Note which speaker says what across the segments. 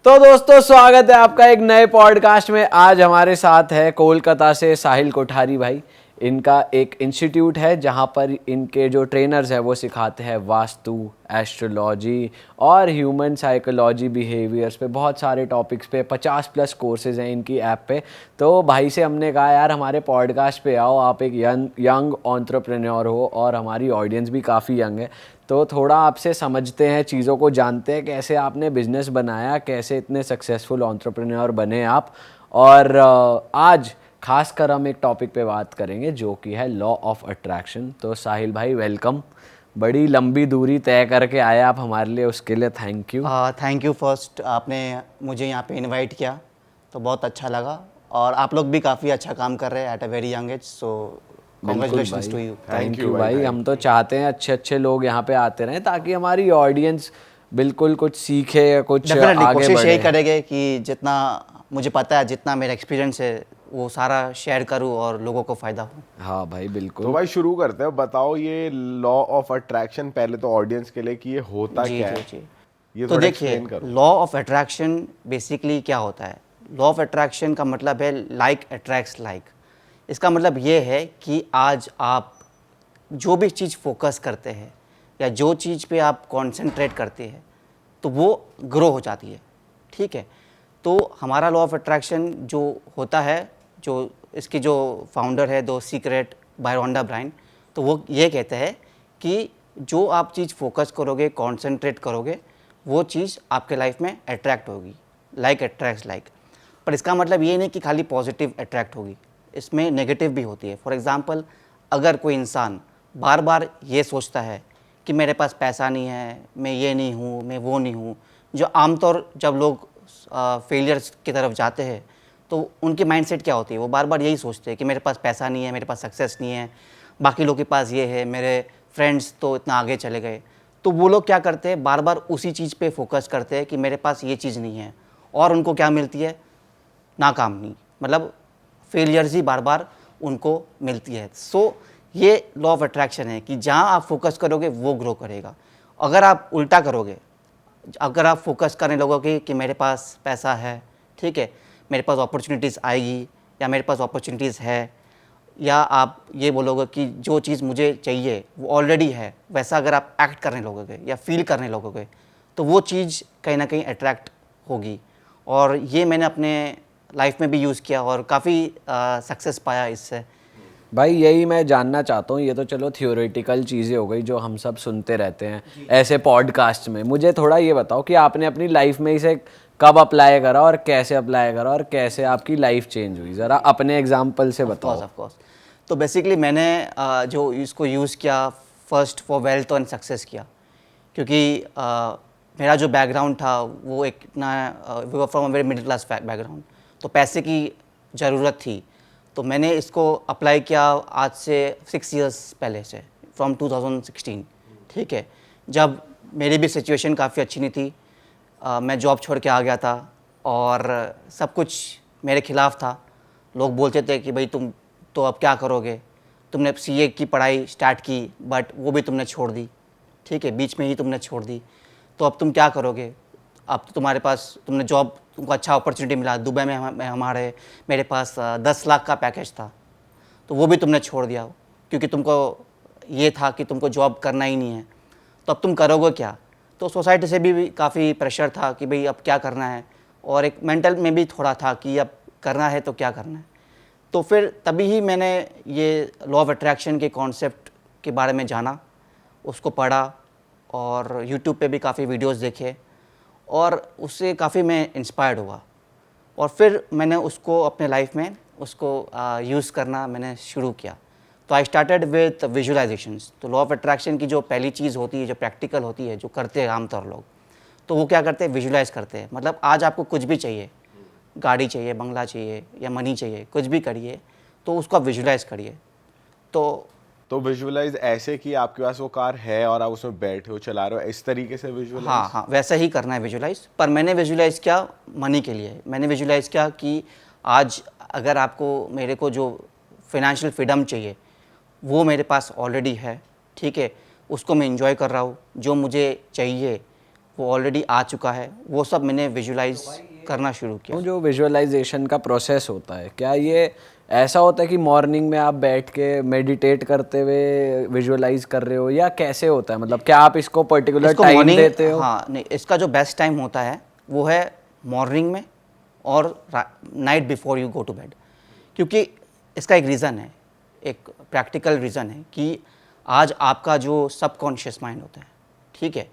Speaker 1: तो दोस्तों स्वागत है आपका एक नए पॉडकास्ट में। आज हमारे साथ है कोलकाता से साहिल कोठारी भाई। इनका एक इंस्टीट्यूट है जहां पर इनके जो ट्रेनर्स हैं वो सिखाते हैं वास्तु, एस्ट्रोलॉजी और ह्यूमन साइकोलॉजी, बिहेवियर्स पे बहुत सारे टॉपिक्स पे 50+ कोर्सेज हैं इनकी ऐप पे। तो भाई से हमने कहा यार हमारे पॉडकास्ट पे आओ, आप एक यंग एंटरप्रेन्योर हो और हमारी ऑडियंस भी काफ़ी यंग है, तो थोड़ा आपसे समझते हैं, चीज़ों को जानते हैं, कैसे आपने बिजनेस बनाया, कैसे इतने सक्सेसफुल एंटरप्रेन्योर बने आप। और आज खास कर हम एक टॉपिक पे बात करेंगे जो कि है लॉ ऑफ अट्रैक्शन। तो साहिल भाई वेलकम, बड़ी लंबी दूरी तय करके आए आप हमारे लिए, उसके लिए thank you.
Speaker 2: Thank you first, आपने मुझे यहाँ पे इनवाइट किया तो बहुत अच्छा लगा। और आप लोग भी काफ़ी अच्छा काम कर रहे हैं at a very young age, so congratulations to you.
Speaker 1: Thank you भाई। हम तो चाहते हैं अच्छे अच्छे लोग यहाँ पे आते रहें ताकि हमारी ऑडियंस बिल्कुल कुछ सीखे या कुछ
Speaker 2: डेफिनेटली
Speaker 1: आगे
Speaker 2: कोशिश
Speaker 1: बढ़े।
Speaker 2: यही करेंगे कि जितना मुझे पता है, जितना मेरा एक्सपीरियंस है, वो सारा शेयर करूँ और लोगों को फ़ायदा हो।
Speaker 1: हाँ भाई बिल्कुल।
Speaker 3: तो भाई शुरू करते हैं। बताओ ये लॉ ऑफ अट्रैक्शन पहले तो ऑडियंस के लिए कि ये होता
Speaker 2: जी
Speaker 3: क्या
Speaker 2: जी
Speaker 3: है,
Speaker 2: जी।
Speaker 3: ये
Speaker 2: तो
Speaker 3: थोड़ा
Speaker 2: देखिए,
Speaker 3: एक्सप्लेन करो।
Speaker 2: लॉ ऑफ अट्रैक्शन बेसिकली क्या होता है। लॉ ऑफ अट्रैक्शन का मतलब है लाइक अट्रैक्ट्स लाइक। इसका मतलब ये है कि आज आप जो भी चीज़ फोकस करते हैं या जो चीज़ पे आप कंसंट्रेट करते हैं तो वो ग्रो हो जाती है। ठीक है, तो हमारा लॉ ऑफ अट्रैक्शन जो होता है, जो इसके जो फाउंडर है, दो सीक्रेट बाय रोंडा ब्रायन, तो वो ये कहते हैं कि जो आप चीज़ फोकस करोगे, कंसंट्रेट करोगे, वो चीज़ आपके लाइफ में अट्रैक्ट होगी। Like attracts like. पर इसका मतलब ये नहीं कि खाली पॉजिटिव अट्रैक्ट होगी, इसमें नेगेटिव भी होती है। फॉर एग्ज़ाम्पल, अगर कोई इंसान बार बार ये सोचता है कि मेरे पास पैसा नहीं है, मैं ये नहीं हूँ, मैं वो नहीं हूँ, जो आमतौर जब लोग फेलियर्स की तरफ जाते हैं तो उनकी माइंडसेट क्या होती है, वो बार बार यही सोचते हैं कि मेरे पास पैसा नहीं है, मेरे पास सक्सेस नहीं है, बाकी लोगों के पास ये है, मेरे फ्रेंड्स तो इतना आगे चले गए। तो वो लोग क्या करते हैं, बार बार उसी चीज़ पे फोकस करते हैं कि मेरे पास ये चीज़ नहीं है, और उनको क्या मिलती है, नाकामनी, मतलब फेलियर्स ही बार बार उनको मिलती है। सो ये लॉ ऑफ अट्रैक्शन है कि जहाँ आप फोकस करोगे वो ग्रो करेगा। अगर आप उल्टा करोगे, अगर आप फोकस करने लगोगे कि मेरे पास पैसा है, ठीक है, मेरे पास अपॉर्चुनिटीज़ आएगी या मेरे पास अपॉर्चुनिटीज़ है, या आप ये बोलोगे कि जो चीज़ मुझे चाहिए वो ऑलरेडी है, वैसा अगर आप एक्ट करने लगोगे या फील करने लगोगे तो वो चीज़ कहीं ना कहीं अट्रैक्ट होगी। और ये मैंने अपने लाइफ में भी यूज़ किया और काफ़ी सक्सेस पाया इससे।
Speaker 1: भाई यही मैं जानना चाहता हूँ, ये तो चलो थियोरेटिकल चीज़ें हो गई जो हम सब सुनते रहते हैं ऐसे पॉडकास्ट में। मुझे थोड़ा ये बताओ कि आपने अपनी लाइफ में इसे कब अप्लाई करा और कैसे अप्लाई करा और कैसे आपकी लाइफ चेंज हुई, ज़रा अपने एग्जाम्पल से बताओ।
Speaker 2: Of course. तो बेसिकली मैंने जो इसको यूज़ किया, first for wealth and success किया, क्योंकि मेरा जो बैकग्राउंड था वो एक इतना, we were from a very middle class background, तो पैसे की ज़रूरत थी। तो मैंने इसको अप्लाई किया आज से 6 इयर्स पहले से, फ्रॉम 2016। ठीक है, जब मेरी भी सिचुएशन काफ़ी अच्छी नहीं थी, मैं जॉब छोड़ के आ गया था और सब कुछ मेरे खिलाफ था। लोग बोलते थे कि भाई तुम तो अब क्या करोगे, तुमने सीए की पढ़ाई स्टार्ट की बट वो भी तुमने छोड़ दी, ठीक है, बीच में ही तुमने छोड़ दी, तो अब तुम क्या करोगे। अब तो तुम्हारे पास, तुमने जॉब, तुमको अच्छा अपॉर्चुनिटी मिला दुबई में, हमारे मेरे पास 10 लाख का पैकेज था, तो वो भी तुमने छोड़ दिया क्योंकि तुमको ये था कि तुमको जॉब करना ही नहीं है, तो अब तुम करोगे क्या। तो सोसाइटी से भी काफ़ी प्रेशर था कि भाई अब क्या करना है, और एक मेंटल में भी थोड़ा था कि अब करना है तो क्या करना है। तो फिर तभी ही मैंने ये लॉ ऑफ अट्रैक्शन के कॉन्सेप्ट के बारे में जाना, उसको पढ़ा और यूट्यूब पे भी काफ़ी वीडियोस देखे और उससे काफ़ी मैं इंस्पायर्ड हुआ, और फिर मैंने उसको अपने लाइफ में उसको यूज़ करना मैंने शुरू किया। तो आई स्टार्टेड विथ विजुअलाइजेशंस। तो लॉ ऑफ अट्रैक्शन की जो पहली चीज़ होती है, जो प्रैक्टिकल होती है, जो करते हैं आमतौर लोग, तो वो क्या करते हैं, विजुलाइज करते हैं। मतलब आज आपको कुछ भी चाहिए, गाड़ी चाहिए, बंगला चाहिए या मनी चाहिए, कुछ भी करिए, तो उसको आप विजुलाइज करिए। तो
Speaker 3: विजुअलाइज ऐसे कि आपके पास वो कार है और आप उसमें बैठे हो, चला रहे हो, इस तरीके से विजुअलाइज।
Speaker 2: हाँ, वैसा ही करना है विजुलाइज। पर मैंने विजुलाइज किया मनी के लिए। मैंने विजुलाइज किया कि आज अगर आपको, मेरे को जो फाइनेंशियल फ्रीडम चाहिए वो मेरे पास ऑलरेडी है, ठीक है, उसको मैं इंजॉय कर रहा हूँ। जो मुझे चाहिए वो ऑलरेडी आ चुका है, वो सब मैंने विजुलाइज करना शुरू किया।
Speaker 1: तो जो विजुअलाइजेशन का प्रोसेस होता है, क्या ये ऐसा होता है कि मॉर्निंग में आप बैठ के मेडिटेट करते हुए विजुअलाइज कर रहे हो, या कैसे होता है? मतलब क्या आप इसको पर्टिकुलर
Speaker 2: इसको
Speaker 1: टाइम
Speaker 2: मॉर्निंग,
Speaker 1: देते हो?
Speaker 2: हाँ नहीं, इसका जो बेस्ट टाइम होता है वो है मॉर्निंग में और night before you go to bed. क्योंकि इसका एक रीज़न है, एक प्रैक्टिकल रीज़न है कि आज आपका जो सबकॉन्शियस माइंड होता है, ठीक है,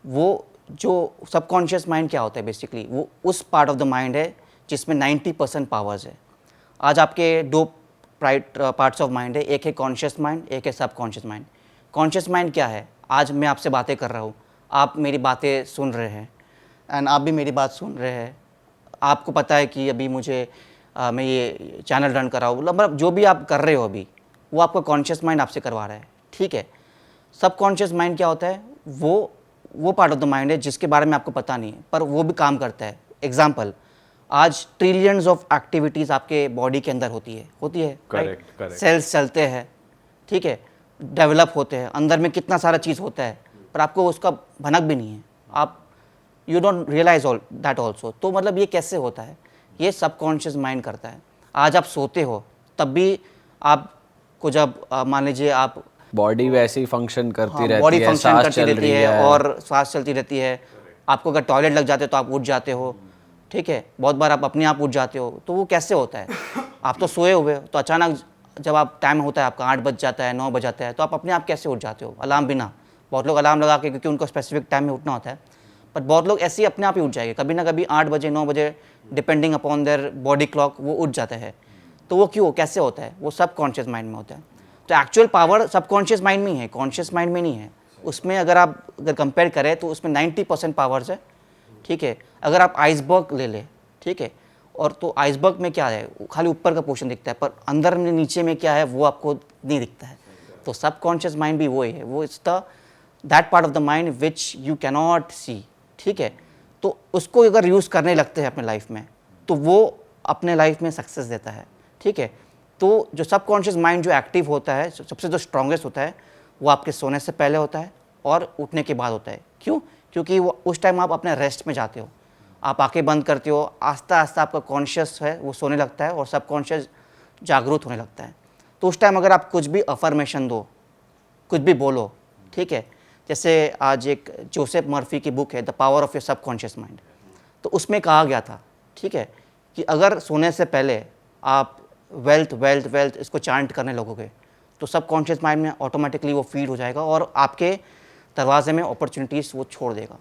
Speaker 2: वो जो सबकॉन्शियस माइंड क्या होता है बेसिकली, वो उस पार्ट ऑफ द माइंड है जिसमें 90% पावर्स है। आज आपके दो पार्ट्स ऑफ माइंड है, एक है कॉन्शियस माइंड, एक है सबकॉन्शियस माइंड। कॉन्शियस माइंड क्या है? आज मैं आपसे बातें कर रहा हूँ, आप मेरी बातें सुन रहे हैं एंड आप भी मेरी बात सुन रहे हैं। आपको पता है कि अभी मुझे मैं ये चैनल रन कर रहा हूँ, मतलब जो भी आप कर रहे हो अभी, वो आपका कॉन्शियस माइंड आपसे करवा रहा है, ठीक है। सबकॉन्शियस माइंड क्या होता है? वो पार्ट ऑफ द माइंड है जिसके बारे में आपको पता नहीं है, पर वो भी काम करता है। एग्जाम्पल, आज ट्रिलियंस ऑफ एक्टिविटीज़ आपके बॉडी के अंदर होती है
Speaker 3: करेक्ट।
Speaker 2: सेल्स चलते हैं, ठीक है, डेवलप होते हैं, अंदर में कितना सारा चीज़ होता है, पर आपको उसका भनक भी नहीं है। आप you don't realise all that also. तो मतलब ये कैसे होता है? ये सबकॉन्शियस माइंड करता है। आज आप सोते हो तब भी आपको जब मान लीजिए आप
Speaker 1: बॉडी वैसे ही फंक्शन करती रहती
Speaker 2: बॉडी
Speaker 1: है,
Speaker 2: फंक्शन
Speaker 1: सांस
Speaker 2: करती
Speaker 1: चल
Speaker 2: रहती
Speaker 1: रही
Speaker 2: है और सांस चलती रहती है। आपको अगर टॉयलेट लग जाते हो तो आप उठ जाते हो, ठीक है, बहुत बार आप अपने आप उठ जाते हो। तो वो कैसे होता है? आप तो सोए हुए हो, तो अचानक जब आप टाइम होता है आपका 8 बज जाता है, 9 बज जाता है, तो आप अपने आप कैसे उठ जाते हो? अलार्म बिना। बहुत लोग अलार्म लगा के, क्योंकि उनको स्पेसिफिक टाइम में उठना होता है, बट बहुत लोग ऐसे ही अपने आप ही उठ जाएंगे, कभी ना कभी 8 बजे 9 बजे depending upon their body clock वो उठ जाते हैं। तो वो क्यों, कैसे होता है? वो सबकॉन्शियस माइंड में होता है। तो एक्चुअल पावर सबकॉन्शियस माइंड में ही है, कॉन्शियस माइंड में नहीं है। उसमें अगर कंपेयर करें तो उसमें 90% पावर्स है, ठीक है। अगर आप आइसबर्ग ले लें, ठीक है, और तो आइसबर्ग में क्या है, खाली ऊपर का पोर्शन दिखता है, पर अंदर में नीचे में क्या है वो आपको नहीं दिखता है। तो सबकॉन्शियस माइंड भी वो ही है, वो it's the that part of the mind which you cannot see, ठीक है। तो उसको अगर यूज़ करने लगते हैं अपने लाइफ में, तो वो अपने लाइफ में सक्सेस देता है, ठीक है। तो जो सबकॉन्शियस माइंड जो एक्टिव होता है, सबसे जो स्ट्रॉन्गेस्ट होता है, वो आपके सोने से पहले होता है और उठने के बाद होता है। क्यों? क्योंकि वो उस टाइम आप अपने रेस्ट में जाते हो, आप आंखें बंद करते हो, आस्ता आस्ता आपका कॉन्शियस है वो सोने लगता है और सबकॉन्शियस जागरूक होने लगता है। तो उस टाइम अगर आप कुछ भी अफर्मेशन दो, कुछ भी बोलो, ठीक है, जैसे आज एक जोसेफ मर्फी की बुक है the power of your subconscious mind, तो उसमें कहा गया था, ठीक है, कि अगर सोने से पहले आप वेल्थ वेल्थ वेल्थ इसको चांट करने लगोगे तो सबकॉन्शियस माइंड में ऑटोमेटिकली वो फीड हो जाएगा और आपके दरवाजे में अपॉर्चुनिटीज़ वो छोड़ देगा।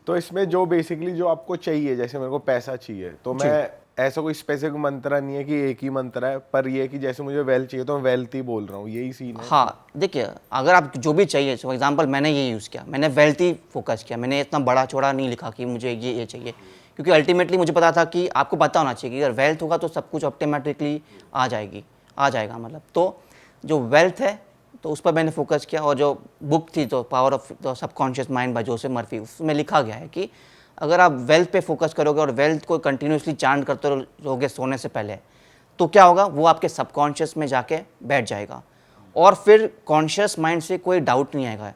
Speaker 3: तो इसमें जो बेसिकली जो आपको चाहिए, जैसे मेरे को पैसा चाहिए, तो मैं ऐसा कोई स्पेसिफिक मंत्र नहीं है कि एक ही मंत्र है, पर ये कि जैसे मुझे वेल्थ चाहिए तो मैं वेल्थ ही बोल रहा हूँ, यही सीन है।
Speaker 2: हाँ, देखिए, अगर आप जो भी चाहिए, फॉर एग्जांपल मैंने ये यूज़ किया, मैंने वेल्थ ही फोकस किया, मैंने इतना बड़ा चौड़ा नहीं लिखा कि मुझे ये चाहिए, क्योंकि अल्टीमेटली मुझे पता था कि आपको पता होना चाहिए कि अगर वेल्थ होगा तो सब कुछ ऑटोमेटिकली आ जाएगा मतलब। तो जो वेल्थ है तो उस पर मैंने फोकस किया, और जो बुक थी तो power of the subconscious mind bye Joseph Murphy, उसमें लिखा गया है कि अगर आप वेल्थ पे फोकस करोगे और वेल्थ को कंटिन्यूसली चांट करते रहोगे सोने से पहले, तो क्या होगा, वो आपके सबकॉन्शियस में जाके बैठ जाएगा और फिर कॉन्शियस माइंड से कोई डाउट नहीं आएगा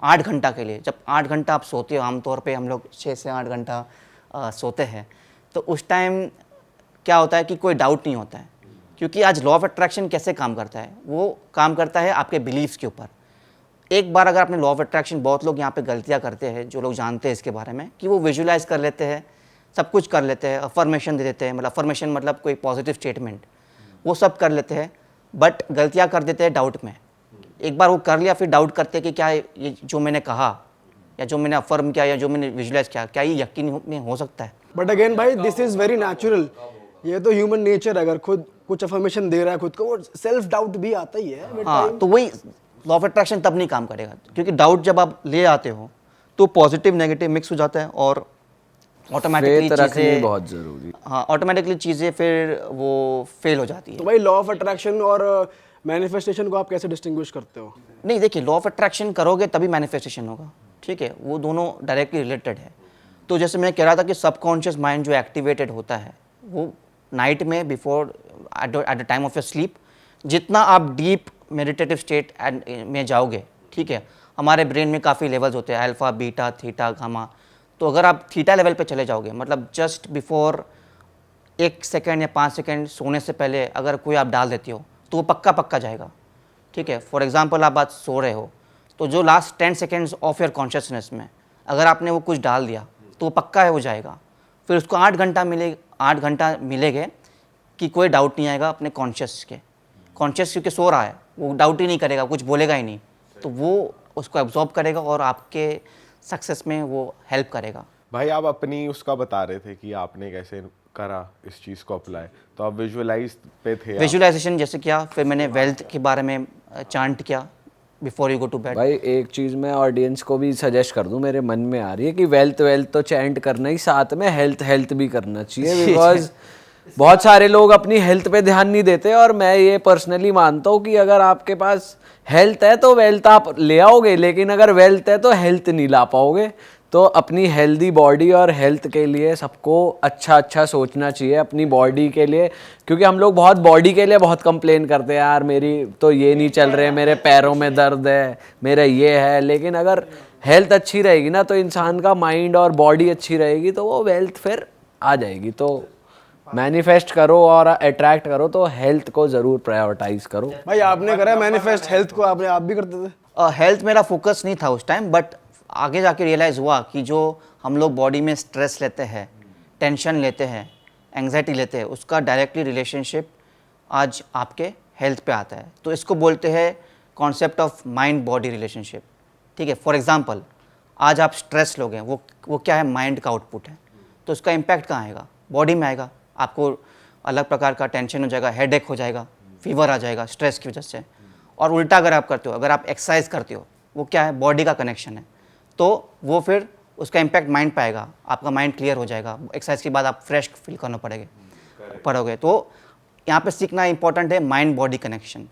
Speaker 2: 8 घंटा के लिए। जब 8 घंटा आप सोते हो, आमतौर पे हम लोग 6 से 8 घंटा सोते हैं, तो उस टाइम क्या होता है कि कोई डाउट नहीं होता है, क्योंकि आज लॉ ऑफ अट्रैक्शन कैसे काम करता है, वो काम करता है आपके बिलीव्स के ऊपर। एक बार अगर आपने लॉ ऑफ अट्रैक्शन, बहुत लोग यहाँ पे गलतियाँ करते हैं जो लोग जानते हैं इसके बारे में, कि वो विजुलाइज कर लेते हैं, सब कुछ कर लेते हैं, अफर्मेशन दे देते हैं, मतलब अफर्मेशन मतलब कोई पॉजिटिव स्टेटमेंट, वो सब कर लेते हैं, बट गलतियाँ कर देते हैं डाउट में। एक बार वो कर लिया फिर डाउट करते हैं कि क्या ये जो मैंने कहा या जो मैंने अफर्म किया या जो मैंने विजुलाइज किया, क्या ये यकीन में हो सकता है?
Speaker 4: बट अगेन भाई, दिस इज वेरी नेचुरल, ये तो ह्यूमन नेचर है। अगर खुद कुछ अफर्मेशन दे रहा है खुद को, वो सेल्फ डाउट भी आता ही है with
Speaker 2: हाँ,
Speaker 4: time।
Speaker 2: तो वही लॉ ऑफ अट्रैक्शन तब नहीं काम करेगा, क्योंकि डाउट जब आप ले आते हो तो पॉजिटिव नेगेटिव मिक्स हो जाता है और ऑटोमेटिकली
Speaker 1: फेथ रखनी
Speaker 2: चीज़ें,
Speaker 1: बहुत जरूरी।
Speaker 2: हाँ, ऑटोमेटिकली चीज़ें फिर वो फेल हो जाती है।
Speaker 4: तो भाई, लॉ ऑफ अट्रैक्शन और मैनिफेस्टेशन को आप कैसे डिस्टिंग्विश करते हो?
Speaker 2: नहीं, देखिए, लॉ ऑफ अट्रैक्शन करोगे तभी मैनिफेस्टेशन होगा, ठीक है, वो दोनों डायरेक्टली रिलेटेड है। तो जैसे मैं कह रहा था कि सबकॉन्शियस माइंड जो एक्टिवेटेड होता है वो नाइट में before at the time of your sleep, जितना आप डीप मेडिटेटिव स्टेट में जाओगे, ठीक है, हमारे ब्रेन में काफ़ी लेवल्स होते हैं, अल्फा बीटा थीटा गामा, तो अगर आप थीटा लेवल पे चले जाओगे, मतलब जस्ट बिफोर 1 सेकेंड या 5 सेकेंड सोने से पहले अगर कोई आप डाल देते हो तो वो पक्का पक्का जाएगा, ठीक है। फॉर एग्जांपल आप आज सो रहे हो तो जो last 10 seconds of your consciousness में अगर आपने वो कुछ डाल दिया तो वो पक्का है वो जाएगा। फिर उसको 8 घंटा मिलेगा कि कोई डाउट नहीं आएगा अपने कॉन्शियस क्योंकि सो रहा है, वो डाउट ही नहीं करेगा, कुछ बोलेगा ही नहीं, तो वो उसको एब्जॉर्ब करेगा और आपके सक्सेस में वो हेल्प करेगा।
Speaker 3: भाई आप अपनी उसका बता रहे थे कि आपने कैसे करा इस चीज़ को अप्लाई, तो आप विजुअलाइज पे थे।
Speaker 2: विजुअलाइजेशन जैसे किया, फिर मैंने वेल्थ के बारे में चांट किया before you go to bed.
Speaker 1: भाई एक चीज़ मैं ऑडियंस को भी सजेस्ट कर दूं, मेरे मन में आ रही है कि वेल्थ तो चैंट करना ही, साथ में हेल्थ भी करना चाहिए, बिकॉज बहुत सारे लोग अपनी हेल्थ पे ध्यान नहीं देते। और मैं ये पर्सनली मानता हूँ कि अगर आपके पास हेल्थ है तो वेल्थ आप ले आओगे, लेकिन अगर वेल्थ है तो हेल्थ नहीं ला पाओगे। तो अपनी हेल्दी बॉडी और हेल्थ के लिए सबको अच्छा सोचना चाहिए अपनी बॉडी के लिए, क्योंकि हम लोग बहुत बॉडी के लिए बहुत कंप्लेन करते हैं, यार मेरी तो ये नहीं चल रहे, मेरे पैरों में दर्द है, मेरा ये है। लेकिन अगर हेल्थ अच्छी रहेगी ना तो इंसान का माइंड और बॉडी अच्छी रहेगी तो वो वेल्थ फिर आ जाएगी। तो मैनिफेस्ट करो और अट्रैक्ट करो तो हेल्थ को ज़रूर प्रायोरिटाइज करो।
Speaker 4: भाई आपने करा मैनिफेस्ट हेल्थ को, आप भी करते थे?
Speaker 2: हेल्थ मेरा फोकस नहीं था उस टाइम, बट आगे जाके रियलाइज़ हुआ कि जो हम लोग बॉडी में स्ट्रेस लेते हैं, टेंशन लेते हैं, एंग्जाइटी लेते हैं, उसका डायरेक्टली रिलेशनशिप आज आपके हेल्थ पे आता है। तो इसको बोलते हैं concept of mind body relationship, ठीक है। फॉर एग्जांपल आज आप स्ट्रेस लोगे, वो क्या है, माइंड का आउटपुट है, तो उसका इम्पैक्ट कहाँ आएगा, बॉडी में आएगा। आपको अलग प्रकार का टेंशन हो जाएगा, हेडेक हो जाएगा, फीवर आ जाएगा स्ट्रेस की वजह से। और उल्टा अगर आप करते हो, अगर आप एक्सरसाइज करते हो, वो क्या है, बॉडी का कनेक्शन है, तो वो फिर उसका इम्पैक्ट माइंड पे आएगा, आपका माइंड क्लियर हो जाएगा, एक्सरसाइज के बाद आप फ्रेश फील करना पड़ोगे। तो यहाँ पे सीखना इंपॉर्टेंट है माइंड बॉडी कनेक्शन।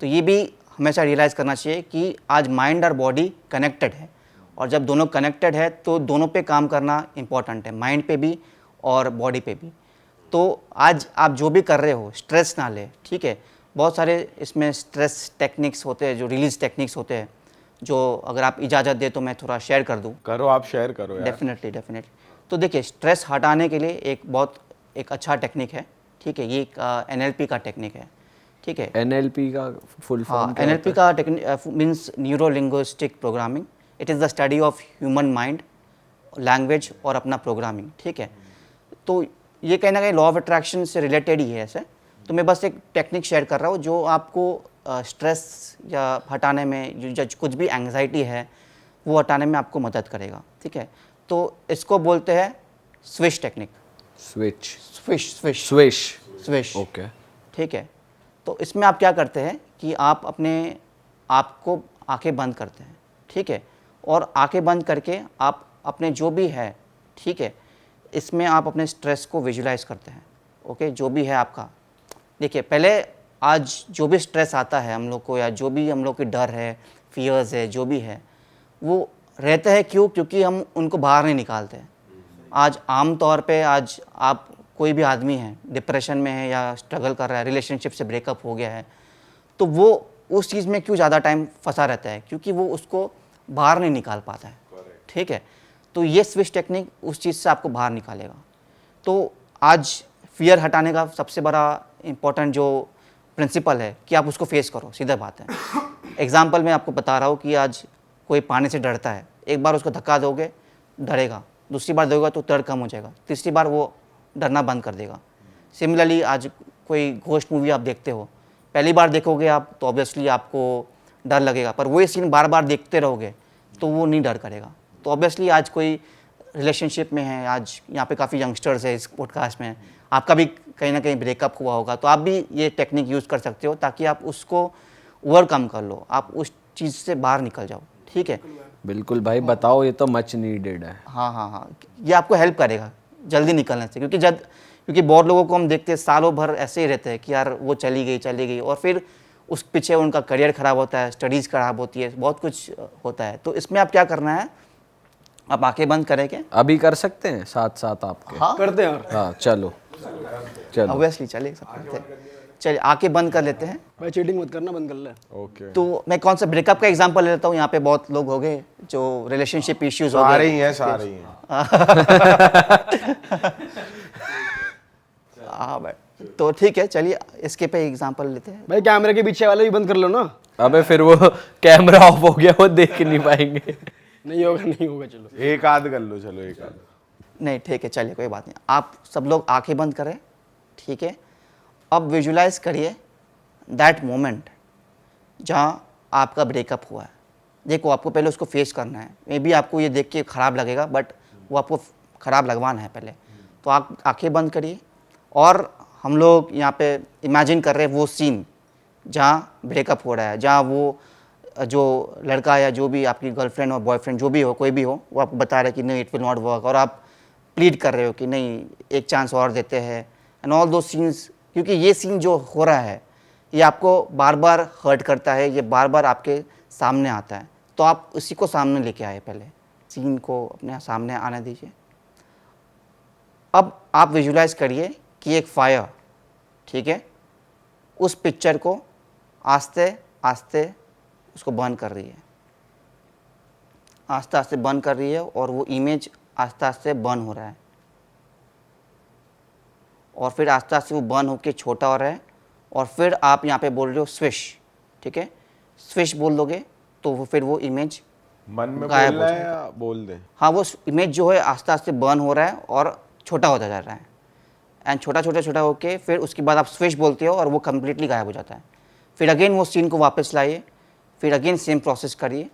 Speaker 2: तो ये भी हमेशा रियलाइज़ करना चाहिए कि आज माइंड और बॉडी कनेक्टेड है, और जब दोनों कनेक्टेड है तो दोनों पे काम करना इंपॉर्टेंट है, माइंड पे भी और बॉडी पे भी। तो आज आप जो भी कर रहे हो स्ट्रेस ना ले, ठीक है। बहुत सारे इसमें स्ट्रेस टेक्निक्स होते हैं, जो रिलीज टेक्निक्स होते हैं, जो अगर आप इजाज़त दे तो मैं थोड़ा शेयर कर दूं।
Speaker 3: करो, आप शेयर करो यार।
Speaker 2: डेफिनेटली। तो देखिए, स्ट्रेस हटाने के लिए एक अच्छा टेक्निक है, ठीक है। ये एक NLP का टेक्निक है, ठीक है।
Speaker 1: NLP का फुल फॉर्म क्या
Speaker 2: NLP का technique means neuro linguistic programming. It is the study of human mind, language और अपना प्रोग्रामिंग, ठीक है। तो ये कहीं ना कहीं लॉ ऑफ अट्रैक्शन से रिलेटेड ही है ऐसे। तो मैं बस एक टेक्निक शेयर कर रहा हूँ जो आपको स्ट्रेस या हटाने में, जो कुछ भी एंग्जाइटी है वो हटाने में आपको मदद करेगा, ठीक है। तो इसको बोलते हैं स्विश टेक्निक। स्विश,
Speaker 1: ओके,
Speaker 2: ठीक है। तो इसमें आप क्या करते हैं कि आप अपने आप को आंखें बंद करते हैं, ठीक है। और आंखें बंद करके आप अपने जो भी है, ठीक है, इसमें आप अपने स्ट्रेस को विजुलाइज करते हैं, ओके। जो भी है आपका, देखिए पहले आज जो भी स्ट्रेस आता है हम लोग को, या जो भी हम लोग की डर है, फियर्स है, जो भी है, वो रहते हैं क्यों, क्योंकि हम उनको बाहर नहीं निकालते। आज आम तौर पे आज आप कोई भी आदमी है, डिप्रेशन में है या स्ट्रगल कर रहा है, रिलेशनशिप से ब्रेकअप हो गया है, तो वो उस चीज़ में क्यों ज़्यादा टाइम फंसा रहता है, क्योंकि वो उसको बाहर नहीं निकाल पाता है, ठीक है। तो ये स्विच टेक्निक उस चीज़ से आपको बाहर निकालेगा। तो आज फियर हटाने का सबसे बड़ा इम्पोर्टेंट जो प्रिंसिपल है कि आप उसको फेस करो, सीधा बात है। एग्जाम्पल मैं आपको बता रहा हूँ कि आज कोई पानी से डरता है, एक बार उसको धक्का दोगे डरेगा, दूसरी बार दोगे तो डर कम हो जाएगा, तीसरी बार वो डरना बंद कर देगा। सिमिलरली आज कोई घोस्ट मूवी आप देखते हो, पहली बार देखोगे आप तो ऑब्वियसली आपको डर लगेगा, पर वही सीन बार बार देखते रहोगे तो वो नहीं डर करेगा। तो ऑब्वियसली आज कोई रिलेशनशिप में है, आज यहाँ पे काफ़ी यंगस्टर्स है इस पॉडकास्ट में, आपका भी कहीं ना कहीं ब्रेकअप हुआ होगा, तो आप भी ये टेक्निक यूज़ कर सकते हो ताकि आप उसको ओवरकम कर लो, आप उस चीज़ से बाहर निकल जाओ, ठीक है।
Speaker 1: बिल्कुल भाई, बताओ, ये तो मच नीडेड है।
Speaker 2: हाँ, ये आपको हेल्प करेगा जल्दी निकलने से, क्योंकि बहुत लोगों को हम देखते हैं सालों भर ऐसे ही रहते हैं कि यार वो चली गई, और फिर उस पीछे उनका करियर ख़राब होता है, स्टडीज़ ख़राब होती है, बहुत कुछ होता है। तो इसमें आप क्या करना है, आप आंखें बंद करेंगे,
Speaker 1: अभी कर सकते हैं साथ साथ आपके?
Speaker 2: हाँ
Speaker 4: करते हैं।
Speaker 1: हाँ, चलो
Speaker 2: ऑब्वियसली चले सकते हैं। चलिए आंखें बंद कर लेते हैं।
Speaker 4: भाई चीटिंग मत करना, बंद कर ले।
Speaker 3: ओके,
Speaker 2: तो मैं कौन सा ब्रेकअप का एग्जांपल ले लेता हूँ। यहाँ पे बहुत लोग हो गए जो रिलेशनशिप इश्यूज हो
Speaker 3: सारे
Speaker 2: गए।
Speaker 3: ही हैं, सारे ही हैं।
Speaker 2: हाँ भाई, तो ठीक है, चलिए इसके पे एग्जांपल लेते हैं।
Speaker 4: भाई कैमरे के पीछे वाले भी बंद कर लो ना।
Speaker 1: अबे फिर वो कैमरा ऑफ हो गया, वो देख नहीं पाएंगे।
Speaker 4: नहीं होगा, नहीं होगा, चलो
Speaker 3: एक आध कर लो, चलो एक आध।
Speaker 2: नहीं ठीक है, चलिए कोई बात नहीं। आप सब लोग आंखें बंद करें, ठीक है। अब विजुलाइज करिए दैट मोमेंट जहाँ आपका ब्रेकअप हुआ है। देखो आपको पहले उसको फेस करना है। मे बी आपको ये देख के ख़राब लगेगा, बट वो आपको ख़राब लगवाना है पहले। तो आप आंखें बंद करिए और हम लोग यहाँ पे इमेजिन कर रहे हैं वो सीन जहाँ ब्रेकअप हो रहा है, जहाँ वो जो लड़का या जो भी आपकी गर्लफ्रेंड और बॉयफ्रेंड जो भी हो, कोई भी हो, वो आपको बता रहा है कि नहीं इट विल नॉट वर्क, और आप प्लीड कर रहे हो कि नहीं एक चांस और देते हैं एंड ऑल दो सीन्स। क्योंकि ये सीन जो हो रहा है ये आपको बार बार हर्ट करता है, ये बार बार आपके सामने आता है। तो आप उसी को सामने लेके आए, पहले सीन को अपने सामने आने दीजिए। अब आप विजुलाइज करिए कि एक फायर, ठीक है, उस पिक्चर को आस्ते आस्ते उसको बर्न कर रही है, आस्ते आस्ते बर्न कर रही है, और वो इमेज आस्ते आस्ते बर्न हो रहा है, और फिर आस्ते आस्ते वो बर्न होकर छोटा हो रहा है। और फिर आप यहाँ पे बोल रहे हो स्विश, ठीक है, स्विश बोल दोगे तो वो फिर वो इमेज
Speaker 3: मन में
Speaker 2: गायब
Speaker 3: बोलना
Speaker 2: हो
Speaker 3: है या बोल दे?
Speaker 2: हाँ, वो इमेज जो है आस्ते आस्ते बर्न हो रहा है और छोटा होता जा रहा है, एंड छोटा छोटा छोटा होके फिर उसके बाद आप स्विच बोलते हो और वो कम्प्लीटली गायब हो जाता है। फिर अगेन वो सीन को वापस लाइए, फिर अगेन सेम प्रोसेस करिए।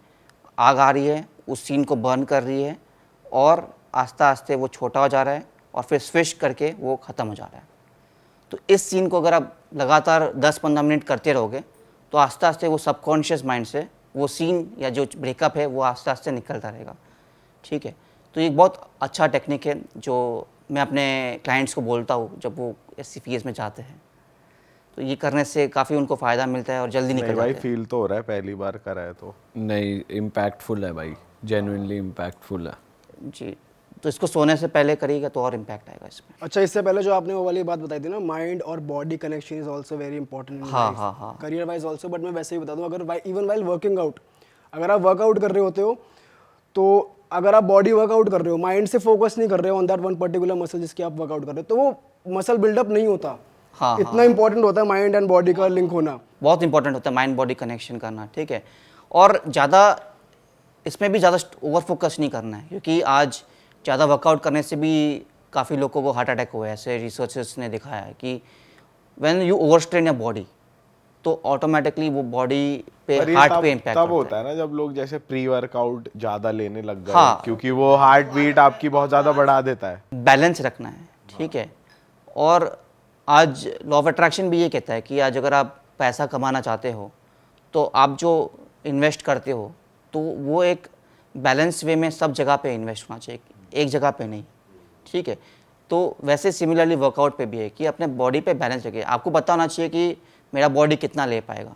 Speaker 2: आग आ रही है, उस सीन को बर्न कर रही है, और आस्ते आस्ते वो छोटा हो जा रहा है, और फिर स्विच करके वो ख़त्म हो जा रहा है। तो इस सीन को अगर आप लगातार 10-15 मिनट करते रहोगे तो आस्ते आस्ते वो सबकॉन्शियस माइंड से वो सीन या जो ब्रेकअप है वो आस्ते आस्ते निकलता रहेगा, ठीक है। तो ये बहुत अच्छा टेक्निक है जो मैं अपने क्लाइंट्स को बोलता हूँ जब वो ऐसी फेज में जाते हैं। तो ये करने से काफ़ी उनको फ़ायदा मिलता है और जल्दी निकल
Speaker 3: नहीं
Speaker 2: जाते
Speaker 3: भाई,
Speaker 2: हैं।
Speaker 3: फील तो हो रहा है, पहली बार करा है तो।
Speaker 1: नहीं, इम्पैक्टफुल है भाई, जेन्युइनली इम्पैक्टफुल है।
Speaker 2: जी, तो इसको सोने से पहले करिएगा तो और इम्पैक्ट आएगा इसमें।
Speaker 4: अच्छा, इससे पहले जो आपने वो वाली बात बताई थी ना, माइंड और body connection is also very important in
Speaker 2: हाँ, हाँ, हाँ।
Speaker 4: Career wise also. बट मैं वैसे ही बता दूं, अगर इवन वाइल वर्किंग आउट, अगर आप वर्कआउट कर रहे होते हो तो अगर आप बॉडी वर्कआउट कर रहे हो, माइंड से फोकस नहीं कर रहे हो on that one particular muscle जिसकी आप वर्कआउट कर रहे हो, तो वो मसल बिल्डअप नहीं होता।
Speaker 2: हाँ,
Speaker 4: इतना इंपॉर्टेंट होता है माइंड एंड बॉडी का लिंक होना।
Speaker 2: बहुत इंपॉर्टेंट होता है माइंड बॉडी कनेक्शन करना, ठीक है। और ज़्यादा इसमें भी ज़्यादा ओवर फोकस नहीं करना है, क्योंकि आज ज़्यादा वर्कआउट करने से भी काफ़ी लोगों को हार्ट अटैक हुआ है। ऐसे रिसर्चर्स ने दिखाया है कि when you over strain your body तो ऑटोमेटिकली वो बॉडी पे
Speaker 3: पर ये
Speaker 2: हार्ट
Speaker 3: तब
Speaker 2: पे इम्पैक्ट
Speaker 3: तब होता है ना जब लोग जैसे प्री वर्कआउट ज्यादा लेने लग गए,
Speaker 2: हाँ।
Speaker 3: क्योंकि वो हार्ट बीट आपकी बहुत ज्यादा बढ़ा देता है।
Speaker 2: बैलेंस रखना है, ठीक है। और आज लॉ ऑफ अट्रैक्शन भी ये कहता है कि आज अगर आप पैसा कमाना चाहते हो तो आप जो इन्वेस्ट करते हो तो वो एक बैलेंस वे में सब जगह पे इन्वेस्ट होना चाहिए, एक जगह पे नहीं, ठीक है। तो वैसे सिमिलरली वर्कआउट पे भी है कि अपने बॉडी पे बैलेंस रखिए। आपको पता होना चाहिए कि मेरा बॉडी कितना ले पाएगा,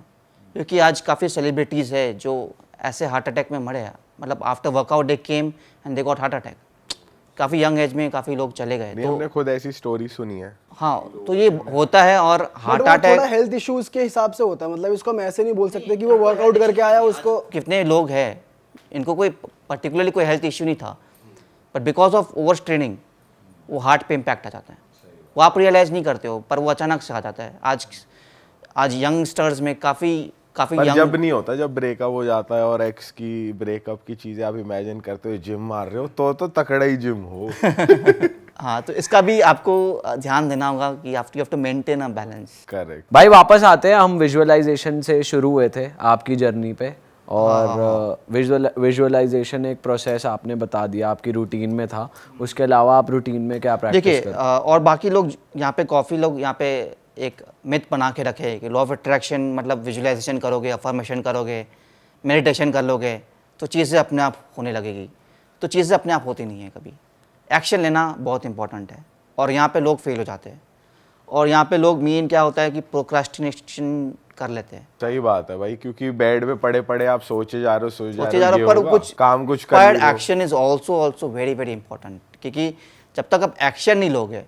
Speaker 2: क्योंकि आज काफ़ी सेलिब्रिटीज़ है जो ऐसे हार्ट अटैक में मरे हैं, मतलब after workout they came and they got heart attack. काफ़ी यंग एज में काफ़ी लोग चले गए।
Speaker 3: नहीं,
Speaker 2: तो
Speaker 3: हमने खुद ऐसी स्टोरी सुनी है।
Speaker 2: हाँ, तो ये होता है। और हार्ट
Speaker 4: थोड़ा
Speaker 2: अटैक
Speaker 4: हेल्थ इश्यूज के हिसाब से होता है, मतलब इसको हम ऐसे नहीं बोल सकते कि वो वर्कआउट करके आया उसको।
Speaker 2: कितने लोग हैं इनको कोई पर्टिकुलरली कोई हेल्थ इश्यू नहीं था, but because of over straining वो हार्ट पे इम्पैक्ट आ जाता है। वो आप रियलाइज़ नहीं करते हो, पर वो अचानक से आ जाता है। आज यंगस्टर्स में काफ़ी
Speaker 3: पर
Speaker 2: यंग।
Speaker 3: जब नहीं होता, जब ब्रेकअप हो जाता है और एक्स की ब्रेकअप की चीजें आप इमेजिन करते हो, जिम मार रहे हो तो तकड़ा ही जिम हो।
Speaker 2: हाँ, तो इसका भी आपको ध्यान देना होगा कि you have to maintain a balance.
Speaker 3: Correct
Speaker 1: भाई वापस आते हैं, हम विजुअलाइजेशन से शुरू हुए थे आपकी जर्नी पे, और विजुअलाइजेशन एक प्रोसेस आपने बता दिया आपकी रूटीन में था। उसके अलावा आप रूटीन में क्या प्रैक्टिस
Speaker 2: देखिए,
Speaker 1: करते?
Speaker 2: और बाकी लोग यहाँ पे काफ़ी लोग यहाँ पे एक मिथ बना के रखे कि लॉ ऑफ अट्रैक्शन मतलब विजुअलाइजेशन करोगे, अफर्मेशन करोगे, मेडिटेशन कर लोगे तो चीज़ें अपने आप होने लगेगी। तो चीज़ें अपने आप होती नहीं है कभी। एक्शन लेना बहुत इंपॉर्टेंट है, और यहाँ पे लोग फेल हो जाते हैं। और यहाँ पे लोग मेन क्या होता है कि प्रोक्रास्टिनेशन कर लेते हैं।
Speaker 3: सही बात है भाई, क्योंकि बेड पे पड़े पड़े आप सोचे जा रहे हो,
Speaker 2: सोचे जा रहे हो, पर कुछ
Speaker 3: काम कुछ कर लीजिए।
Speaker 2: Action is also very very important, क्योंकि जब तक आप एक्शन नहीं लोगे,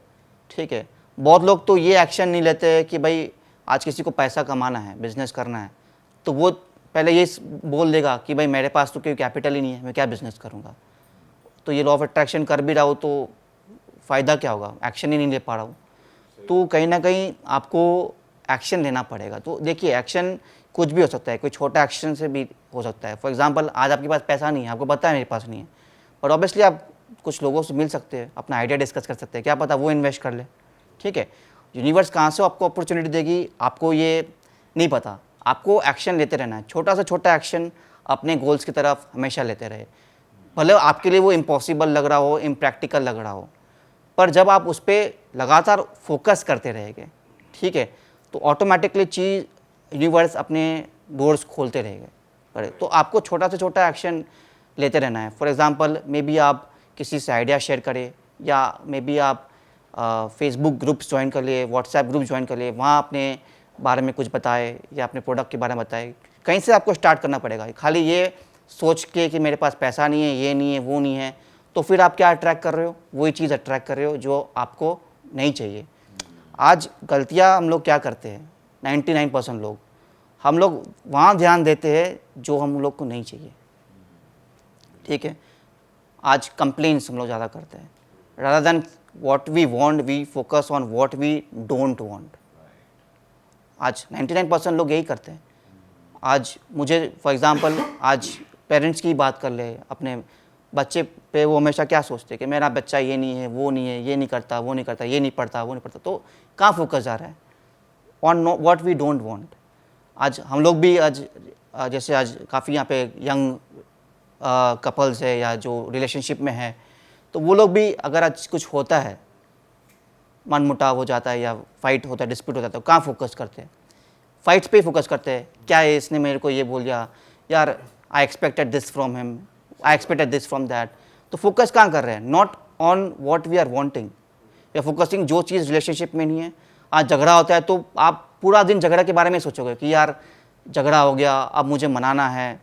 Speaker 2: ठीक है। बहुत लोग तो ये एक्शन नहीं लेते कि भाई आज किसी को पैसा कमाना है, बिजनेस करना है, तो वो पहले ये बोल देगा कि भाई मेरे पास तो कोई कैपिटल ही नहीं है, मैं क्या बिजनेस करूँगा। तो ये लॉ ऑफ अट्रैक्शन कर भी रहा हूँ तो फ़ायदा क्या होगा, एक्शन ही नहीं ले पा रहा हूँ। तो कहीं ना कहीं आपको एक्शन लेना पड़ेगा। तो देखिए एक्शन कुछ भी हो सकता है, कोई छोटा एक्शन से भी हो सकता है। फॉर एग्जांपल आज आपके पास पैसा नहीं है, आपको पता है मेरे पास नहीं है, पर ऑब्वियसली आप कुछ लोगों से मिल सकते हैं, अपना आइडिया डिस्कस कर सकते हैं, क्या पता वो इन्वेस्ट कर ले, ठीक है। यूनिवर्स कहाँ से आपको अपॉर्चुनिटी देगी आपको ये नहीं पता, आपको एक्शन लेते रहना है। छोटा से छोटा एक्शन अपने गोल्स की तरफ हमेशा लेते रहे, भले आपके लिए वो इम्पॉसिबल लग रहा हो, इम्प्रैक्टिकल लग रहा हो, पर जब आप उस पर लगातार फोकस करते रहेंगे, ठीक है, तो ऑटोमेटिकली चीज़ यूनिवर्स अपने डोर्स खोलते रहेंगे। तो आपको छोटा से छोटा एक्शन लेते रहना है। फॉर एग्जांपल मे बी आप किसी से आइडिया शेयर करें, या मे बी आप फेसबुक ग्रुप्स ज्वाइन कर लिए, व्हाट्सएप ग्रुप ज्वाइन कर लिए, वहाँ अपने बारे में कुछ बताए या अपने प्रोडक्ट के बारे में बताए। कहीं से आपको स्टार्ट करना पड़ेगा। खाली ये सोच के कि मेरे पास पैसा नहीं है, ये नहीं है, वो नहीं है, तो फिर आप क्या अट्रैक्ट कर रहे हो, वही चीज़ अट्रैक्ट कर रहे हो जो आपको नहीं चाहिए। आज गलतियाँ हम लोग क्या करते हैं, 99% लोग, हम लोग वहाँ ध्यान देते हैं जो हम लोग को नहीं चाहिए, ठीक है। आज कंप्लेंट्स हम लोग ज़्यादा करते हैं, rather than what we want we focus on what we don't want. आज 99% लोग यही करते हैं। आज मुझे फॉर एग्जांपल आज पेरेंट्स की बात कर ले, अपने बच्चे पे वो हमेशा क्या सोचते हैं कि मेरा बच्चा ये नहीं है, वो नहीं है, ये नहीं करता, वो नहीं करता, ये नहीं पढ़ता, वो नहीं पढ़ता, तो कहाँ फोकस जा रहा है, on what we don't want. आज हम लोग भी आज जैसे आज काफ़ी यहाँ पे यंग कपल्स है या जो रिलेशनशिप में है, तो वो लोग भी अगर आज कुछ होता है, मन मुटाव हो जाता है या फाइट होता है, डिस्प्यूट होता है, तो कहाँ फोकस करते हैं, फाइट्स पे ही फोकस करते हैं। क्या है, इसने मेरे को ये बोल दिया, यार I expected this from him, I expected this from that. तो फोकस कहाँ कर रहे हैं, not on what we are wanting, या फोकसिंग जो चीज़ रिलेशनशिप में नहीं है। आज झगड़ा होता है तो आप पूरा दिन झगड़ा के बारे में सोचोगे कि यार झगड़ा हो गया, अब मुझे मनाना है,